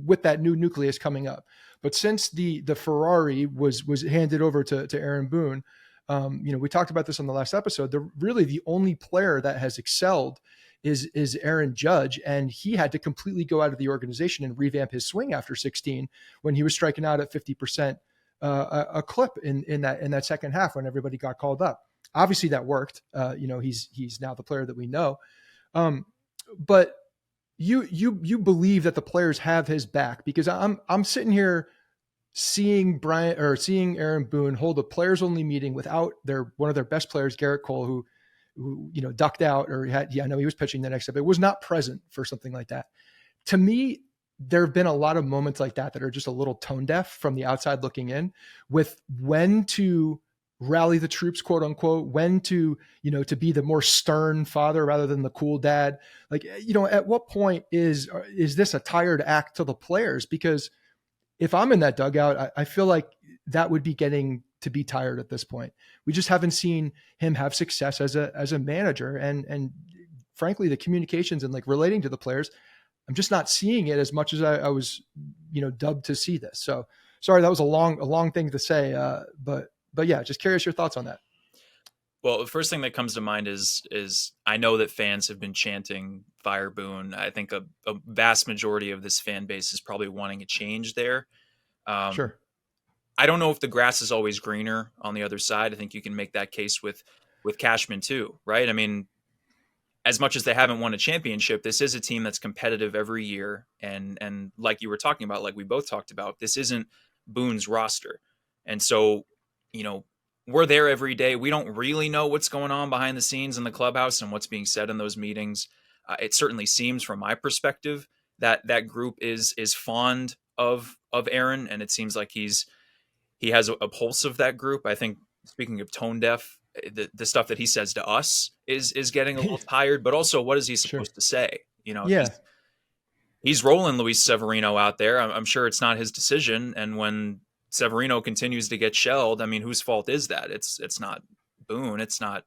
with that new nucleus coming up. But since the Ferrari was handed over to Aaron Boone, we talked about this on the last episode. The only player that has excelled is Aaron Judge, and he had to completely go out of the organization and revamp his swing after 16 when he was striking out at 50% a clip in that second half when everybody got called up. Obviously that worked. He's now the player that we know. But you believe that the players have his back, because I'm sitting here seeing Aaron Boone hold a players only meeting without one of their best players, Garrett Cole, who ducked out, or I know he was pitching the next day, but was not present for something like that. To me, there have been a lot of moments like that are just a little tone deaf from the outside looking in, with when to rally the troops, quote unquote, when to be the more stern father rather than the cool dad. Like, at what point is this a tired act to the players? Because if I'm in that dugout, I feel like that would be getting to be tired at this point. We just haven't seen him have success as a manager, and frankly, the communications and like relating to the players, I'm just not seeing it as much as I was, dubbed to see this. So sorry, that was a long thing to say, but yeah, just curious your thoughts on that. Well, the first thing that comes to mind is I know that fans have been chanting "Fire Boone." I think a vast majority of this fan base is probably wanting a change there. Sure. I don't know if the grass is always greener on the other side. I think you can make that case with Cashman too, right? I mean, as much as they haven't won a championship, this is a team that's competitive every year. And like you were talking about, like we both talked about, this isn't Boone's roster. And so, we're there every day. We don't really know what's going on behind the scenes in the clubhouse and what's being said in those meetings. It certainly seems, from my perspective, that group is fond of Aaron, and it seems like he has a pulse of that group. I think, speaking of tone deaf, the stuff that he says to us is getting a little tired. But also, what is he supposed to say? Yeah. He's rolling Luis Severino out there. I'm sure it's not his decision, and when Severino continues to get shelled, I mean, whose fault is that? It's not Boone. It's not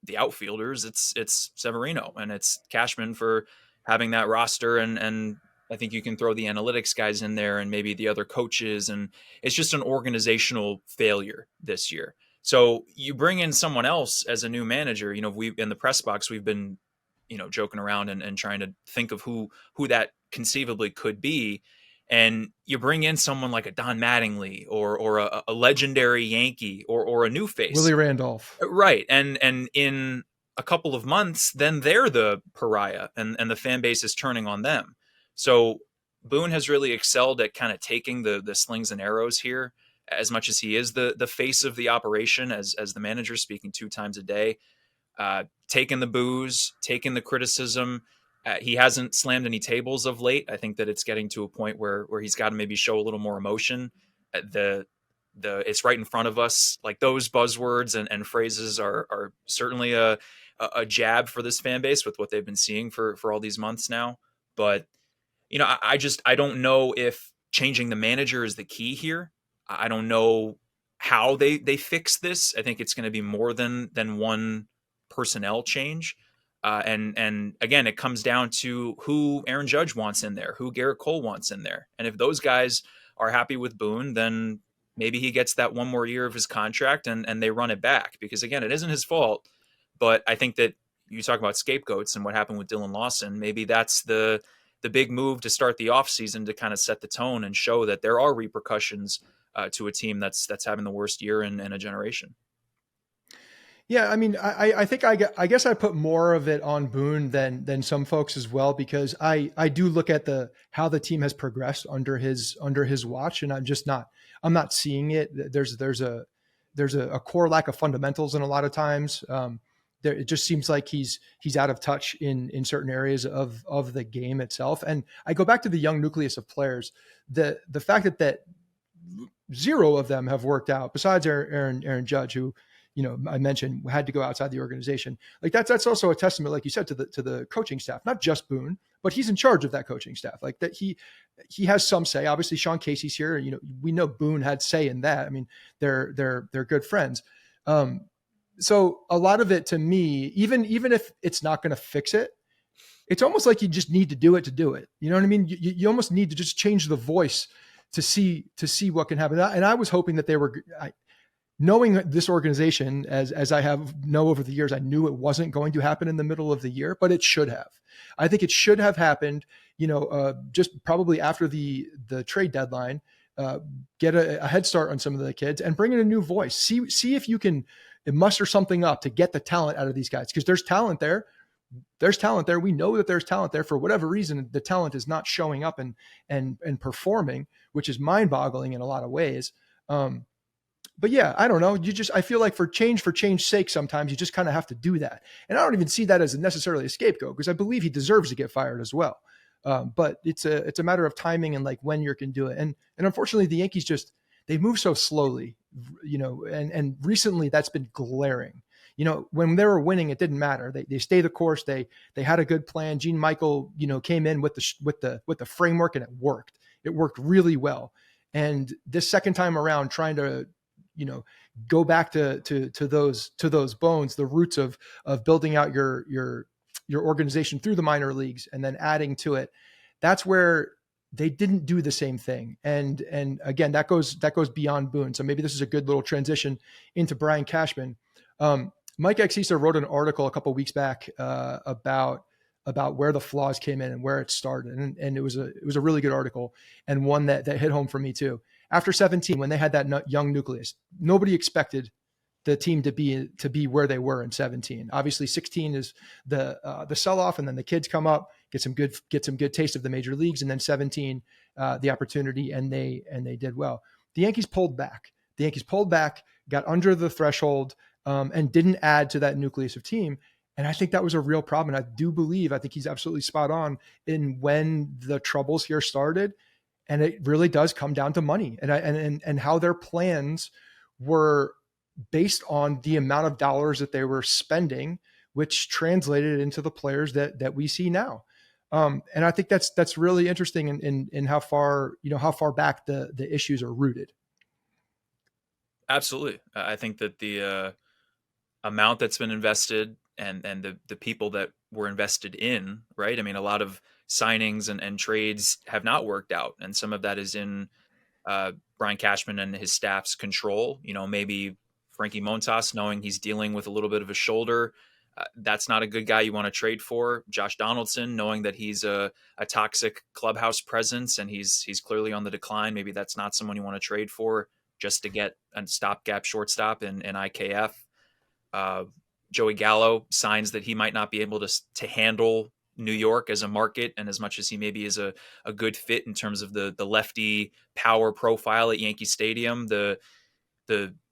the outfielders. It's Severino, and it's Cashman for having that roster. And I think you can throw the analytics guys in there and maybe the other coaches. And it's just an organizational failure this year. So you bring in someone else as a new manager. We in the press box, we've been, joking around and trying to think of who that conceivably could be. And you bring in someone like a Don Mattingly or a legendary Yankee or a new face, Willie Randolph. Right. And in a couple of months, then they're the pariah and the fan base is turning on them. So Boone has really excelled at kind of taking the slings and arrows here, as much as he is the face of the operation as the manager, speaking 2 times a day, taking the boos, taking the criticism. He hasn't slammed any tables of late. I think that it's getting to a point where he's got to maybe show a little more emotion. It's right in front of us. Like, those buzzwords and phrases are certainly a jab for this fan base with what they've been seeing for all these months now. But, I don't know if changing the manager is the key here. I don't know how they fix this. I think it's going to be more than one personnel change. And again, it comes down to who Aaron Judge wants in there, who Garrett Cole wants in there. And if those guys are happy with Boone, then maybe he gets that one more year of his contract and they run it back, because again, it isn't his fault. But I think that you talk about scapegoats and what happened with Dylan Lawson. Maybe that's the big move to start the offseason, to kind of set the tone and show that there are repercussions to a team that's having the worst year in a generation. Yeah, I mean, I think I guess I put more of it on Boone than some folks as well, because I do look at how the team has progressed under his watch, and I'm not seeing it. There's a core lack of fundamentals in a lot of times. It just seems like he's out of touch in certain areas of the game itself. And I go back to the young nucleus of players. The fact that 0 of them have worked out, besides Aaron Judge, who, I mentioned had to go outside the organization. Like, that's also a testament, like you said, to the coaching staff, not just Boone, but he's in charge of that coaching staff. Like, that he has some say. Obviously, Sean Casey's here. We know Boone had say in that. I mean, they're good friends. So a lot of it, to me, even if it's not going to fix it, it's almost like you just need to do it. You know what I mean? You almost need to just change the voice to see what can happen. And I was hoping that they were, knowing this organization as I have known over the years, I knew it wasn't going to happen in the middle of the year, but it should have. I think it should have happened, just probably after the trade deadline, get a head start on some of the kids and bring in a new voice. See if you can muster something up to get the talent out of these guys, because there's talent there. There's talent there. We know that there's talent there. For whatever reason, the talent is not showing up and performing, which is mind-boggling in a lot of ways. But yeah, I don't know. I feel like for change's sake, sometimes you just kind of have to do that. And I don't even see that as necessarily a scapegoat, because I believe he deserves to get fired as well. But it's a matter of timing and like when you can do it. And unfortunately, the Yankees they move so slowly, and recently that's been glaring. When they were winning, it didn't matter. They stayed the course. They had a good plan. Gene Michael, came in with the framework, and it worked. It worked really well. And this second time around, trying to, go back to those bones, the roots of building out your organization through the minor leagues and then adding to it. That's where they didn't do the same thing. And again, that goes beyond Boone. So maybe this is a good little transition into Brian Cashman. Mike Exisa wrote an article a couple of weeks back about where the flaws came in and where it started. And it was a really good article, and one that hit home for me too. After 17, when they had that young nucleus, nobody expected the team to be where they were in 17. Obviously 16 is the sell-off, and then the kids come up, get some good taste of the major leagues. And then 17, the opportunity, and they did well. The Yankees pulled back, got under the threshold, and didn't add to that nucleus of team. And I think that was a real problem. And I think he's absolutely spot on in when the troubles here started. And it really does come down to money and how their plans were based on the amount of dollars that they were spending, which translated into the players that we see now. And I think that's really interesting in how far back the issues are rooted. Absolutely. I think that the amount that's been invested and the people that were invested in, right? I mean, a lot of signings and trades have not worked out. And some of that is in Brian Cashman and his staff's control. Maybe Frankie Montas, knowing he's dealing with a little bit of a shoulder, that's not a good guy you want to trade for. Josh Donaldson, knowing that he's a toxic clubhouse presence and he's clearly on the decline, maybe that's not someone you want to trade for just to get a stopgap shortstop in IKF. Joey Gallo, signs that he might not be able to handle New York as a market, and as much as he maybe is a good fit in terms of the lefty power profile at Yankee Stadium, the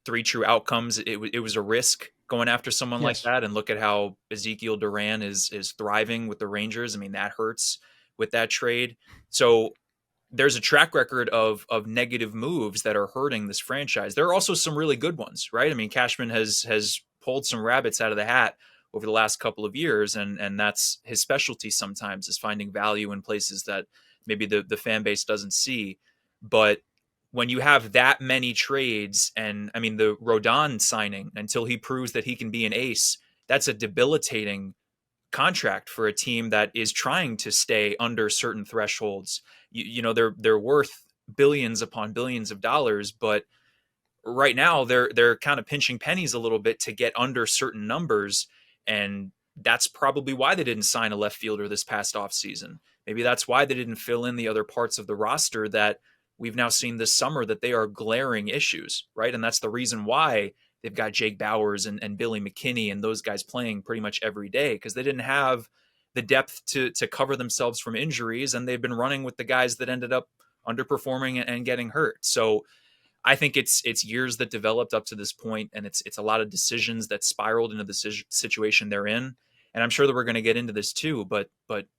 three true outcomes, it was a risk going after someone like that. And look at how Ezekiel Duran is thriving with the Rangers. I mean, that hurts with that trade. So there's a track record of negative moves that are hurting this franchise. There are also some really good ones, right? I mean, Cashman has pulled some rabbits out of the hat over the last couple of years, and that's his specialty sometimes, is finding value in places that maybe the fan base doesn't see. But when you have that many trades, and I mean the Rodon signing, until he proves that he can be an ace, that's a debilitating contract for a team that is trying to stay under certain thresholds. They're worth billions upon billions of dollars, but right now they're kind of pinching pennies a little bit to get under certain numbers. And that's probably why they didn't sign a left fielder this past offseason. Maybe that's why they didn't fill in the other parts of the roster that we've now seen this summer, that they are glaring issues, right? And that's the reason why they've got Jake Bowers and Billy McKinney and those guys playing pretty much every day, because they didn't have the depth to cover themselves from injuries, and they've been running with the guys that ended up underperforming and getting hurt. So I think it's years that developed up to this point, and it's a lot of decisions that spiraled into the situation they're in. And I'm sure that we're going to get into this too, but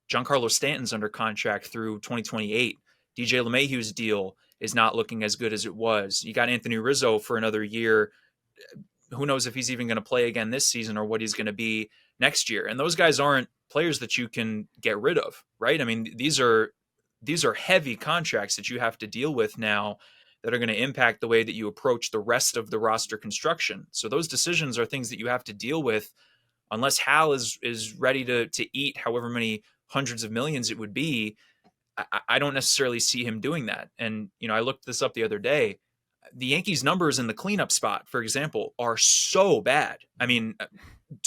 Giancarlo Stanton's under contract through 2028. DJ LeMahieu's deal is not looking as good as it was. You got Anthony Rizzo for another year. Who knows if he's even going to play again this season or what he's going to be next year. And those guys aren't players that you can get rid of, right? I mean, these are heavy contracts that you have to deal with now that are going to impact the way that you approach the rest of the roster construction. So those decisions are things that you have to deal with unless Hal is ready to eat however many hundreds of millions it would be. I don't necessarily see him doing that. And, I looked this up the other day. The Yankees numbers in the cleanup spot, for example, are so bad. I mean,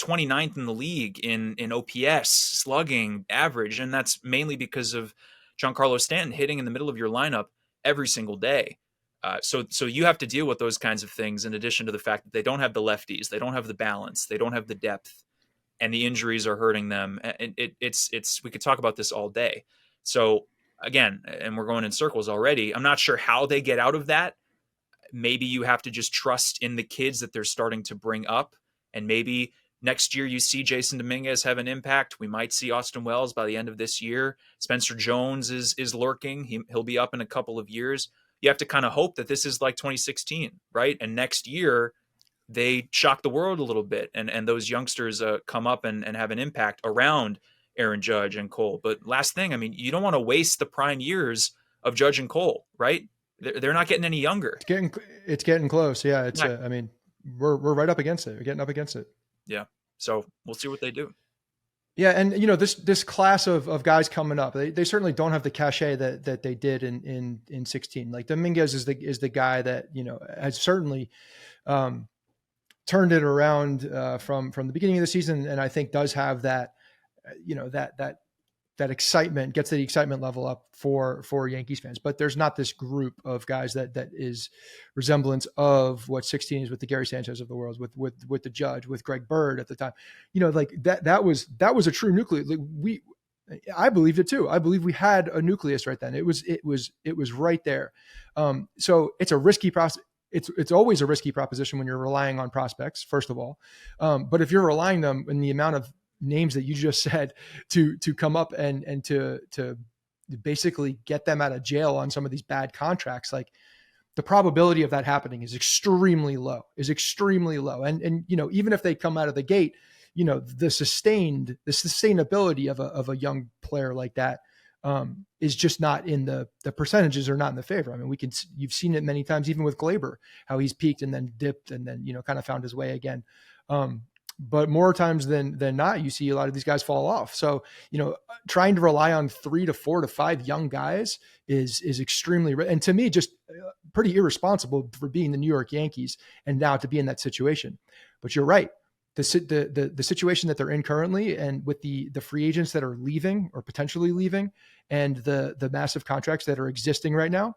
29th in the league in OPS, slugging, average. And that's mainly because of Giancarlo Stanton hitting in the middle of your lineup every single day. So you have to deal with those kinds of things in addition to the fact that they don't have the lefties, they don't have the balance, they don't have the depth, and the injuries are hurting them. And it's we could talk about this all day. So again, and we're going in circles already. I'm not sure how they get out of that. Maybe you have to just trust in the kids that they're starting to bring up, and maybe next year you see Jason Dominguez have an impact. We might see Austin Wells by the end of this year. Spencer Jones is lurking. He'll be up in a couple of years. You have to kind of hope that this is like 2016, right? And next year they shock the world a little bit, and those youngsters come up and have an impact around Aaron Judge and Cole. But last thing, I mean, you don't want to waste the prime years of Judge and Cole, right? They're not getting any younger. It's getting close. Yeah. It's, I mean, we're right up against it. We're getting up against it. Yeah. So we'll see what they do. Yeah. And this class of guys coming up, they certainly don't have the cachet that they did in 16. Like Dominguez is the guy that, has certainly, turned it around, from the beginning of the season. And I think does have that, that excitement, gets the excitement level up for Yankees fans. But there's not this group of guys that is resemblance of what 16 is with the Gary Sanchez of the world, with the Judge, with Greg Bird at the time. Like that was a true nucleus. Like I believed it too. I believe we had a nucleus right then. It was right there. So it's a risky process. It's always a risky proposition when you're relying on prospects, first of all. But if you're relying them in the amount of names that you just said to come up and to basically get them out of jail on some of these bad contracts, like the probability of that happening is extremely low. And even if they come out of the gate, the sustainability of a young player like that is just not in the percentages are not in the favor. I mean, you've seen it many times, even with Glaber, how he's peaked and then dipped and then, kind of found his way again. But more times than not, you see a lot of these guys fall off. So, trying to rely on 3 to 4 to 5 young guys is extremely, and to me, just pretty irresponsible for being the New York Yankees and now to be in that situation. But you're right. The situation that they're in currently, and with the free agents that are leaving or potentially leaving, and the massive contracts that are existing right now,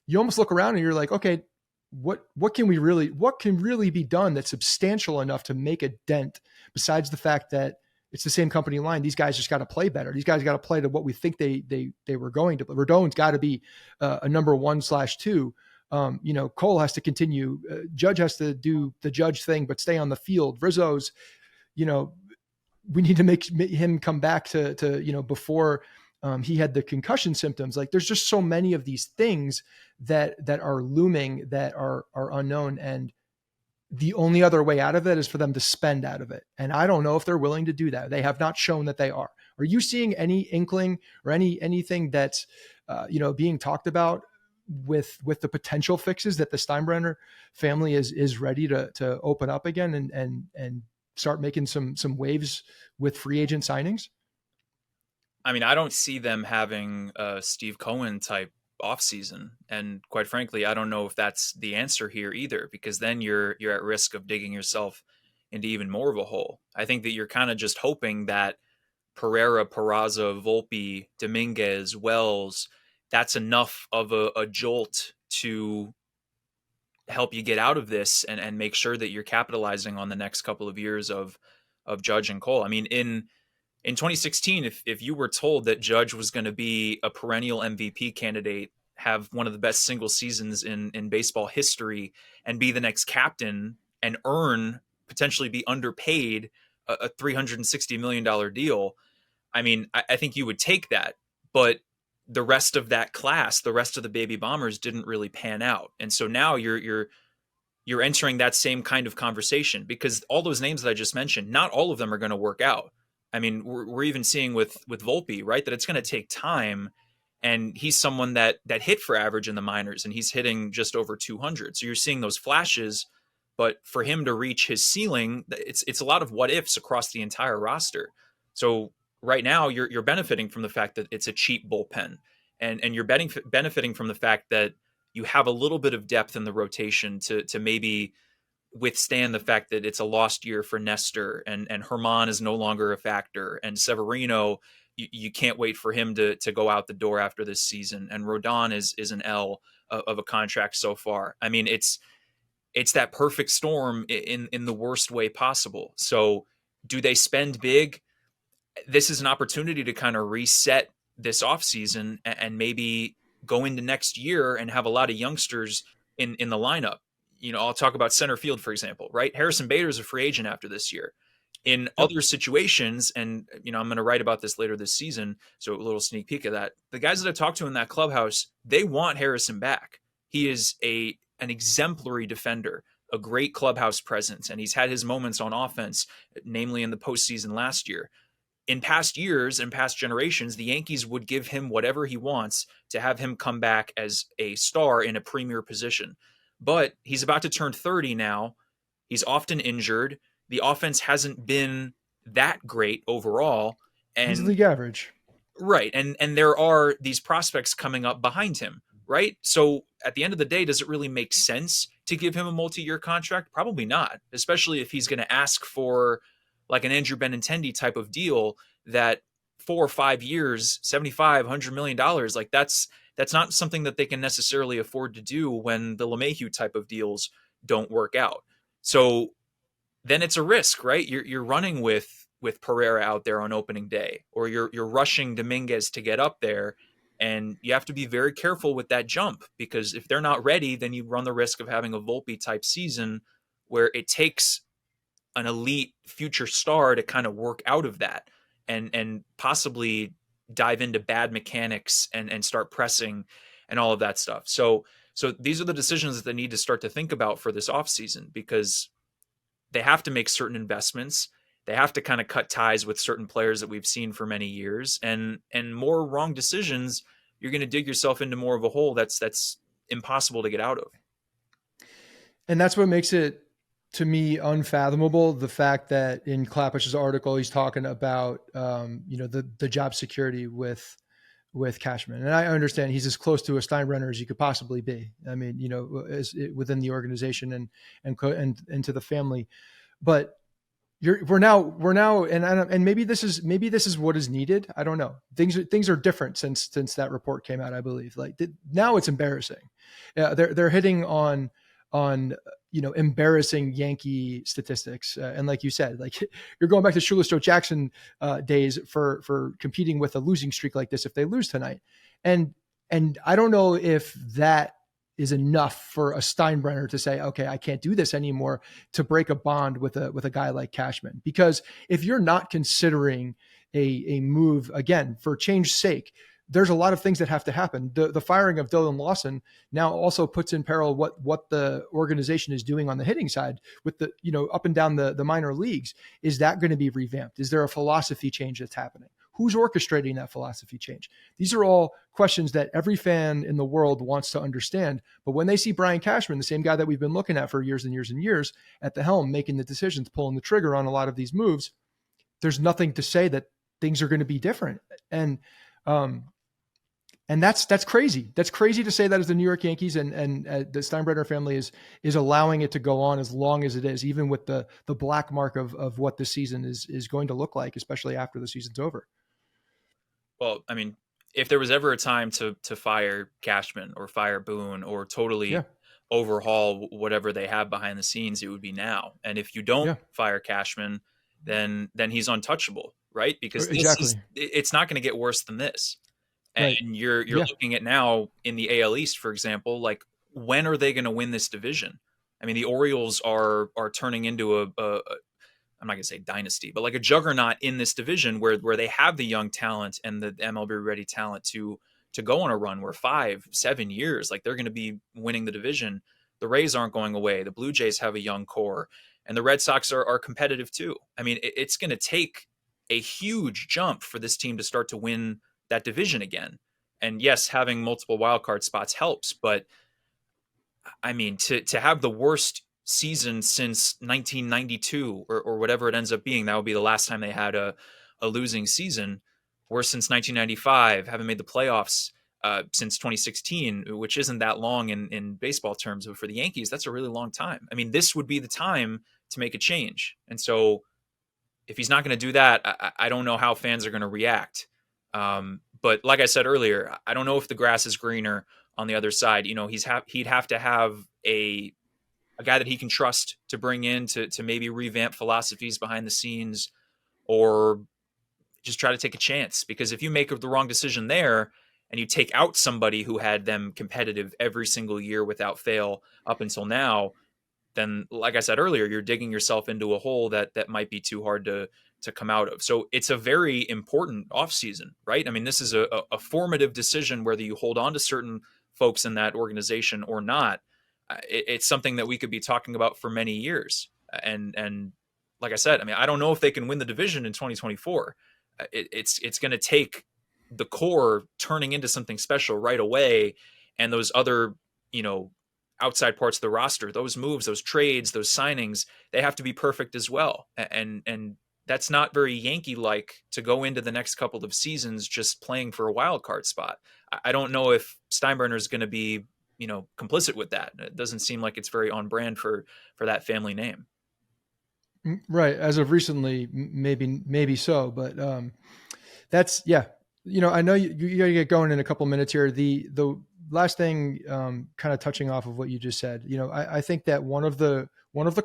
you almost look around and you're like, okay, what can really be done that's substantial enough to make a dent, besides the fact that it's the same company line. These guys just got to play better. These guys got to play to what we think they were going to. Rodon's got to be a number 1/2. Cole has to continue. Judge has to do the Judge thing, but stay on the field. Rizzo's, we need to make him come back to before he had the concussion symptoms. Like there's just so many of these things that are looming that are unknown. And the only other way out of it is for them to spend out of it. And I don't know if they're willing to do that. They have not shown that they are. Are you seeing any inkling or anything that's, being talked about with the potential fixes that the Steinbrenner family is ready to open up again and start making some waves with free agent signings? I mean, I don't see them having a Steve Cohen type offseason. And quite frankly, I don't know if that's the answer here either, because then you're at risk of digging yourself into even more of a hole. I think that you're kind of just hoping that Pereira, Peraza, Volpe, Dominguez, Wells, that's enough of a jolt to help you get out of this and make sure that you're capitalizing on the next couple of years of Judge and Cole. I mean, in 2016, if you were told that Judge was going to be a perennial MVP candidate, have one of the best single seasons in baseball history, and be the next captain and potentially be underpaid a $360 million deal, I mean, I think you would take that. But the rest of that class, the rest of the baby bombers didn't really pan out. And so now you're entering that same kind of conversation, because all those names that I just mentioned, not all of them are going to work out. I mean, we're even seeing with Volpe, right, that it's going to take time, and he's someone that hit for average in the minors, and he's hitting just over 200. So you're seeing those flashes, but for him to reach his ceiling, it's a lot of what ifs across the entire roster. So right now you're benefiting from the fact that it's a cheap bullpen, and you're benefiting from the fact that you have a little bit of depth in the rotation to maybe withstand the fact that it's a lost year for Nestor, and Herman is no longer a factor, and Severino, you can't wait for him to go out the door after this season, and Rodon is an L. of a contract so far. I mean, it's that perfect storm in the worst way possible. So do they spend big? This is an opportunity to kind of reset this offseason and maybe go into next year and have a lot of youngsters in the lineup. I'll talk about center field, for example, right? Harrison Bader is a free agent after this year. In other situations, and I'm going to write about this later this season, so a little sneak peek of that. The guys that I've talked to in that clubhouse, they want Harrison back. He is an exemplary defender, a great clubhouse presence, and he's had his moments on offense, namely in the postseason last year. In past years and past generations, the Yankees would give him whatever he wants to have him come back as a star in a premier position. But he's about to turn 30 now. He's often injured. The offense hasn't been that great overall. And he's league average. Right. And there are these prospects coming up behind him, right? So at the end of the day, does it really make sense to give him a multi-year contract? Probably not, especially if he's going to ask for like an Andrew Benintendi type of deal that 4 or 5 years, $75, $100 million, like that's not something that they can necessarily afford to do when the LeMahieu type of deals don't work out. So then it's a risk, right? You're running with Pereira out there on opening day, or you're rushing Dominguez to get up there, and you have to be very careful with that jump, because if they're not ready, then you run the risk of having a Volpe type season where it takes an elite future star to kind of work out of that and possibly dive into bad mechanics and start pressing and all of that stuff. So these are the decisions that they need to start to think about for this offseason, because they have to make certain investments. They have to kind of cut ties with certain players that we've seen for many years, and more wrong decisions, you're going to dig yourself into more of a hole that's impossible to get out of. And that's what makes it, to me, unfathomable, the fact that in Klapich's article, he's talking about, the job security with Cashman. And I understand he's as close to a Steinbrenner as you could possibly be. I mean, within the organization and to the family, but we're now, and maybe this is what is needed. I don't know. Things are different since that report came out, I believe. Like now it's embarrassing. They're hitting on embarrassing Yankee statistics. And like you said, like you're going back to Shoeless Joe Jackson days for competing with a losing streak like this if they lose tonight. And I don't know if that is enough for a Steinbrenner to say, okay, I can't do this anymore, to break a bond with a guy like Cashman. Because if you're not considering a move, again, for change's sake, there's a lot of things that have to happen. The firing of Dylan Lawson now also puts in peril what the organization is doing on the hitting side with the, up and down the minor leagues. Is that going to be revamped? Is there a philosophy change that's happening? Who's orchestrating that philosophy change? These are all questions that every fan in the world wants to understand. But when they see Brian Cashman, the same guy that we've been looking at for years and years and years at the helm, making the decisions, pulling the trigger on a lot of these moves, there's nothing to say that things are going to be different. And that's crazy. That's crazy to say that as the New York Yankees and the Steinbrenner family is allowing it to go on as long as it is, even with the black mark of what this season is going to look like, especially after the season's over. Well, I mean, if there was ever a time to fire Cashman or fire Boone or totally overhaul whatever they have behind the scenes, it would be now. And if you don't fire Cashman, then he's untouchable, right? Because it's not going to get worse than this. And you're looking at now in the AL East, for example, like when are they going to win this division? I mean, the Orioles are turning into a I'm not going to say dynasty, but like a juggernaut in this division where they have the young talent and the MLB ready talent to go on a run where 5-7 years, like they're going to be winning the division. The Rays aren't going away. The Blue Jays have a young core, and the Red Sox are competitive too. I mean, it's going to take a huge jump for this team to start to win that division again. And yes, having multiple wildcard spots helps, but I mean, to have the worst season since 1992 or whatever it ends up being, that would be the last time they had a losing season. Worse since 1995, haven't made the playoffs since 2016, which isn't that long in baseball terms, but for the Yankees, that's a really long time. I mean, this would be the time to make a change. And so if he's not going to do that, I don't know how fans are going to react. But like I said earlier, I don't know if the grass is greener on the other side. He'd have to have a guy that he can trust to bring in to maybe revamp philosophies behind the scenes, or just try to take a chance. Because if you make the wrong decision there and you take out somebody who had them competitive every single year without fail up until now, then, like I said earlier, you're digging yourself into a hole that might be too hard to come out of. So it's a very important offseason, right? I mean, this is a formative decision whether you hold on to certain folks in that organization or not. It's something that we could be talking about for many years. And like I said, I mean, I don't know if they can win the division in 2024. It's going to take the core turning into something special right away, and those other, outside parts of the roster, those moves, those trades, those signings, they have to be perfect as well. And that's not very Yankee-like to go into the next couple of seasons just playing for a wild card spot. I don't know if Steinbrenner is going to be, complicit with that. It doesn't seem like it's very on brand for that family name. Right. As of recently, maybe so, but that's, yeah. I know you got to get going in a couple minutes here. The last thing, kind of touching off of what you just said, I think that one of the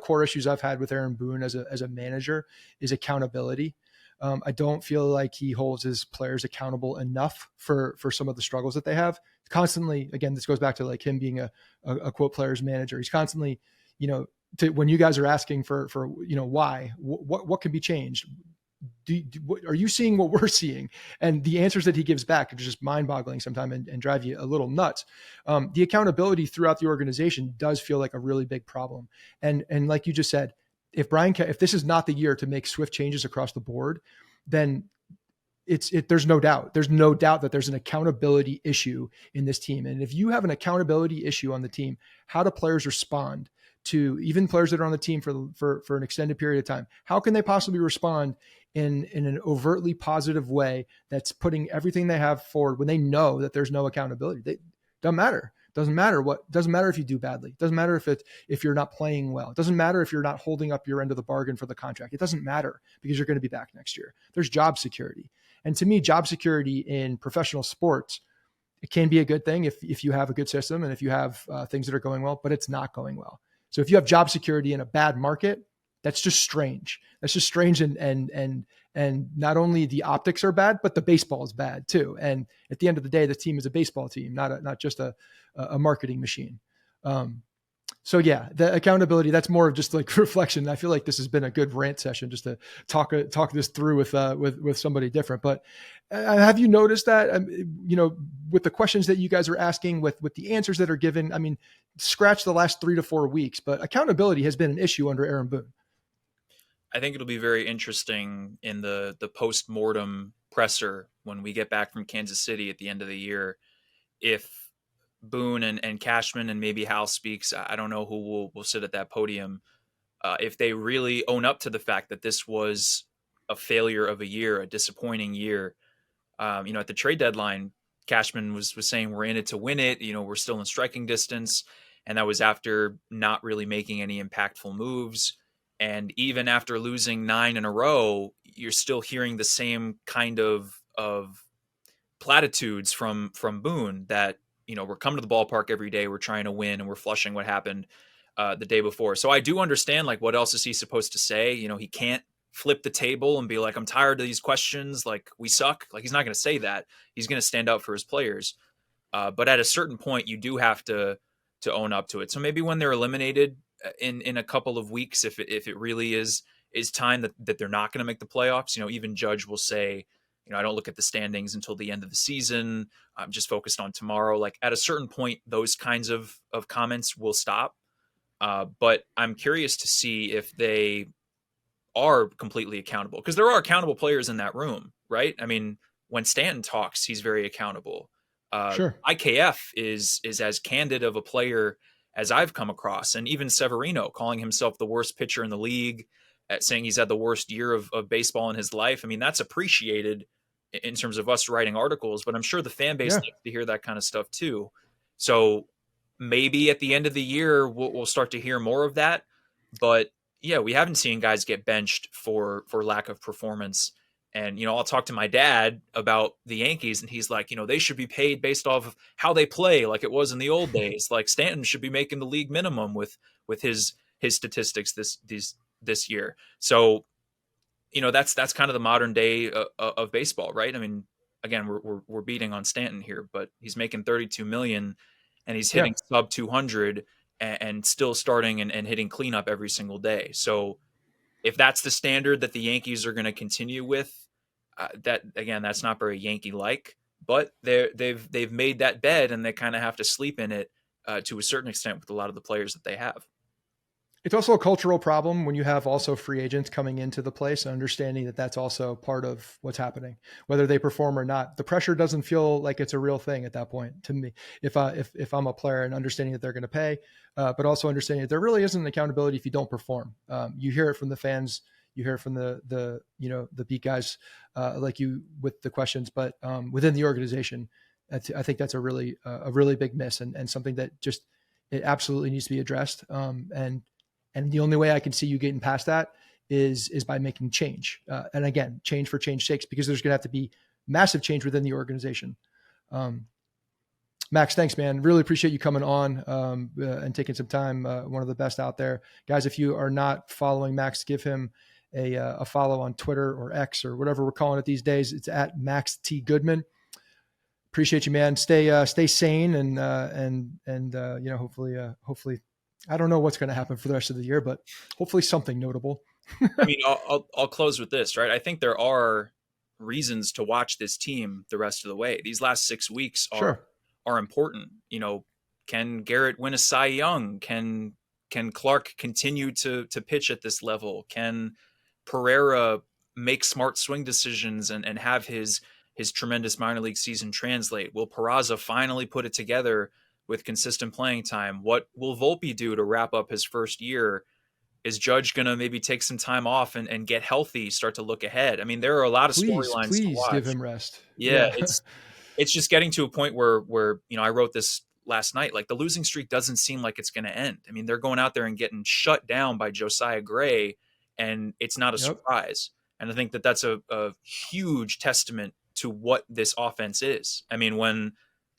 core issues I've had with Aaron Boone as a manager is accountability. I don't feel like he holds his players accountable enough for some of the struggles that they have. Constantly, again, this goes back to like him being a quote players manager. He's constantly, when you guys are asking for why, what can be changed? Are you seeing what we're seeing? And the answers that he gives back are just mind-boggling sometimes and drive you a little nuts. The accountability throughout the organization does feel like a really big problem. And like you just said, if this is not the year to make swift changes across the board, then there's no doubt that there's an accountability issue in this team. And if you have an accountability issue on the team, how do players respond to even players that are on the team for an extended period of time? How can they possibly respond in an overtly positive way that's putting everything they have forward when they know that there's no accountability? They doesn't matter. Doesn't matter if you do badly. It doesn't matter if you're not playing well. It doesn't matter if you're not holding up your end of the bargain for the contract. It doesn't matter because you're going to be back next year. There's job security. And to me, job security in professional sports, it can be a good thing if you have a good system and if you have things that are going well, but it's not going well. So if you have job security in a bad market, that's just strange. That's just strange. And not only the optics are bad, but the baseball is bad too. And at the end of the day, the team is a baseball team, not just a marketing machine. So yeah, the accountability, that's more of just like reflection. I feel like this has been a good rant session just to talk this through with somebody different. But have you noticed that, with the questions that you guys are asking, with the answers that are given, I mean, scratch the last 3 to 4 weeks, but accountability has been an issue under Aaron Boone. I think it'll be very interesting in the post-mortem presser when we get back from Kansas City at the end of the year, if Boone and Cashman and maybe Hal Speaks, I don't know who will sit at that podium, if they really own up to the fact that this was a failure of a year, a disappointing year. At the trade deadline, Cashman was saying we're in it to win it. We're still in striking distance. And that was after not really making any impactful moves. And even after losing 9 in a row, you're still hearing the same kind of platitudes from Boone that, we're coming to the ballpark every day, we're trying to win, and we're flushing what happened the day before. So I do understand, like, what else is he supposed to say? He can't flip the table and be like, I'm tired of these questions, like, we suck. Like, he's not going to say that. He's going to stand up for his players. But at a certain point, you do have to own up to it. So maybe when they're eliminated in a couple of weeks, if it really is time that they're not going to make the playoffs, even Judge will say, I don't look at the standings until the end of the season. I'm just focused on tomorrow. Like, at a certain point, those kinds of comments will stop. But I'm curious to see if they are completely accountable, because there are accountable players in that room, right? I mean, when Stanton talks, he's very accountable. Sure. IKF is as candid of a player as I've come across. And even Severino calling himself the worst pitcher in the league, saying he's had the worst year of baseball in his life. I mean, that's appreciated in terms of us writing articles, but I'm sure the fan base likes to hear that kind of stuff too. So maybe at the end of the year, we'll start to hear more of that. But yeah, we haven't seen guys get benched for lack of performance. And, I'll talk to my dad about the Yankees, and he's like, they should be paid based off of how they play, like it was in the old days. Like Stanton should be making the league minimum with his statistics this year. So, that's kind of the modern day of baseball, right? I mean, again, we're beating on Stanton here, but he's making 32 million, and he's hitting sub 200 and still starting and hitting cleanup every single day. So if that's the standard that the Yankees are going to continue with, that's not very Yankee-like, but they've made that bed, and they kind of have to sleep in it to a certain extent with a lot of the players that they have. It's also a cultural problem when you have also free agents coming into the place and understanding that that's also part of what's happening, whether they perform or not. The pressure doesn't feel like it's a real thing at that point to me. If I'm a player and understanding that they're going to pay, but also understanding that there really isn't an accountability if you don't perform. You hear it from the fans, you hear it from the beat guys like you with the questions, but within the organization, I think that's a really big miss and something that just it absolutely needs to be addressed. And the only way I can see you getting past that is by making change. And again, change for change's sake, because there's going to have to be massive change within the organization. Max, thanks, man. Really appreciate you coming on and taking some time. One of the best out there. Guys, if you are not following Max, give him a follow on Twitter or X or whatever we're calling it these days. It's at Max T. Goodman. Appreciate you, man. Stay sane and hopefully I don't know what's going to happen for the rest of the year, but hopefully something notable. I mean, I'll close with this, right? I think there are reasons to watch this team the rest of the way. These last 6 weeks are important. Can Garrett win a Cy Young? Can Clark continue to pitch at this level? Can Pereira make smart swing decisions and have his tremendous minor league season translate? Will Peraza finally put it together with consistent playing time? What will Volpe do to wrap up his first year? Is Judge going to maybe take some time off and get healthy, start to look ahead? I mean, there are a lot of storylines to watch. Please give him rest. Yeah. It's just getting to a point where I wrote this last night, like the losing streak doesn't seem like it's going to end. I mean, they're going out there and getting shut down by Josiah Gray, and it's not a surprise. And I think that that's a huge testament to what this offense is. I mean, when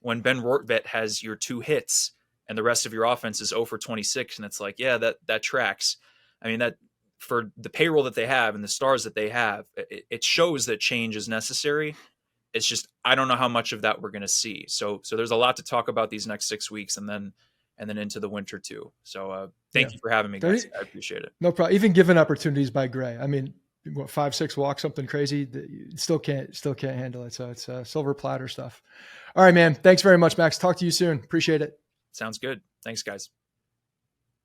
Ben Rortvedt has your 2 hits and the rest of your offense is 0 for 26, and it's like, yeah, that tracks. I mean, that for the payroll that they have and the stars that they have, it shows that change is necessary. It's just, I don't know how much of that we're going to see. So there's a lot to talk about these next 6 weeks and then into the winter too. So thank you for having me, guys. I appreciate it. No problem. Even given opportunities by Gray. I mean, 5-6 walks, something crazy, still can't handle it. So it's silver platter stuff. All right, man. Thanks very much, Max. Talk to you soon. Appreciate it. Sounds good. Thanks, guys.